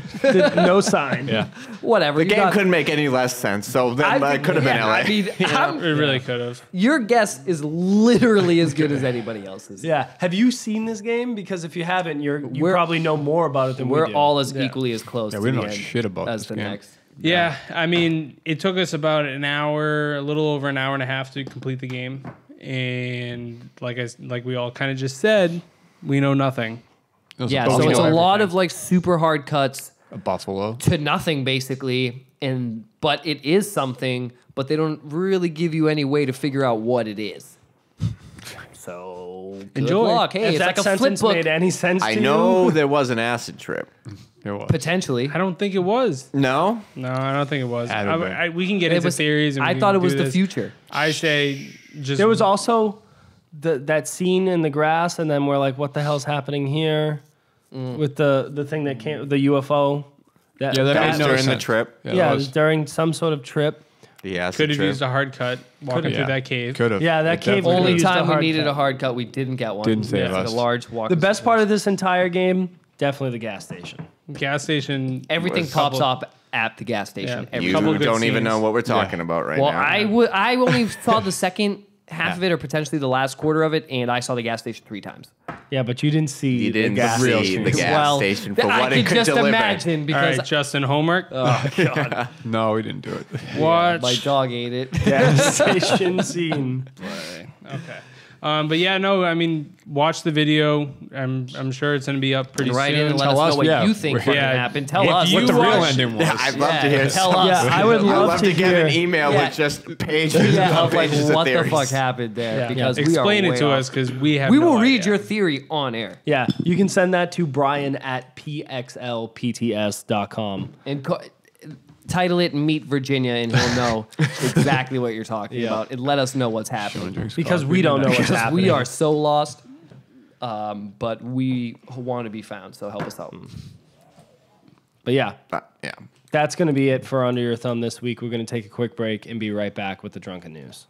No sign.
Yeah.
Whatever.
The game couldn't make any less sense, so then it could have been LA.
I mean,
It really could have.
your guess is literally as good as anybody else's.
Yeah. Have you seen this game? Because if you haven't, you
We're-
probably know more about it than we
We're
do.
all as equally as close
Yeah,
to
we
the
don't know
end
shit about
as
this
the
game.
next.
Yeah, I mean, it took us about an hour, a little over an hour and a half to complete the game, and like we all kind of just said, we know nothing.
Yeah,
But
so
we
it's
know
a lot
everything.
of like super hard cuts
A buffalo.
to nothing basically, but it is something, but they don't really give you any way to figure out what it is. So good
Enjoy.
luck. Hey,
If
it's
that
like a flip
sentence
book.
made any sense
I
to
know
you?
there was an acid trip.
It was.
Potentially.
I don't think it was.
No,
No, I don't think it was.
Had to be.
We can get
It
into
was-
theories. And we
I
can
thought it
do
was the
this.
future.
I say just
There was also that scene in the grass, and then we're like, "What the hell's happening here?" With the thing that came, the UFO.
Yeah, that
that
made
was
no
during the
sense.
trip.
Yeah,
Yeah,
it
it was during some sort of trip.
The acid
could have
trip.
used a hard cut walking through that cave.
Could have.
Yeah, that cave
Only
used a
time we
hard
needed
cut.
a hard cut, we didn't get one.
Didn't save
It's like
us.
a large walk.
The best part of this entire game, definitely the gas station.
Gas station.
everything
was
pops
couple-
up at the gas station.
Yeah.
Every
You
couple
don't
good
even
scenes.
know what we're talking about right
Well,
now.
I only saw the second half of it or potentially the last quarter of it, and I saw the gas station 3 times.
Yeah, but you didn't see
You didn't
the gas
see
station.
the gas station for
I
what it
could
could
just
deliver.
imagine
All
because
right, Justin, homework.
oh god,
No, we didn't do it.
Watch.
my dog ate it.
Gas station scene.
Okay. But yeah, no, I mean, watch the video. I'm sure it's going to be up pretty
Write
soon.
in and let
Tell
us
us,
know what
yeah.
you think fucking
Yeah.
happened. Tell
If
us
you
What the real
watch-
ending was.
Yeah, I'd love to hear.
Tell
some-
us.
Yeah, I would
I'd
love
love
to
to get
hear.
an email
Yeah.
with just pages
Yeah,
and
of like
pages of
what the
theories.
fuck happened there
Yeah.
because
Explain
we are
it to
way
us
off.
because we have
We
no
will read
idea.
your theory on air
Yeah, you can send that to Brian at pxlpts.com.
and title it "Meet Virginia," and he'll know exactly what you're talking about and let us know what's happening.
Because we don't know what's
Because
happening.
we are so lost, but we want to be found. So help us out.
But yeah,
But, yeah.
that's going to be it for Under Your Thumb this week. We're going to take a quick break and be right back with the Drunken News.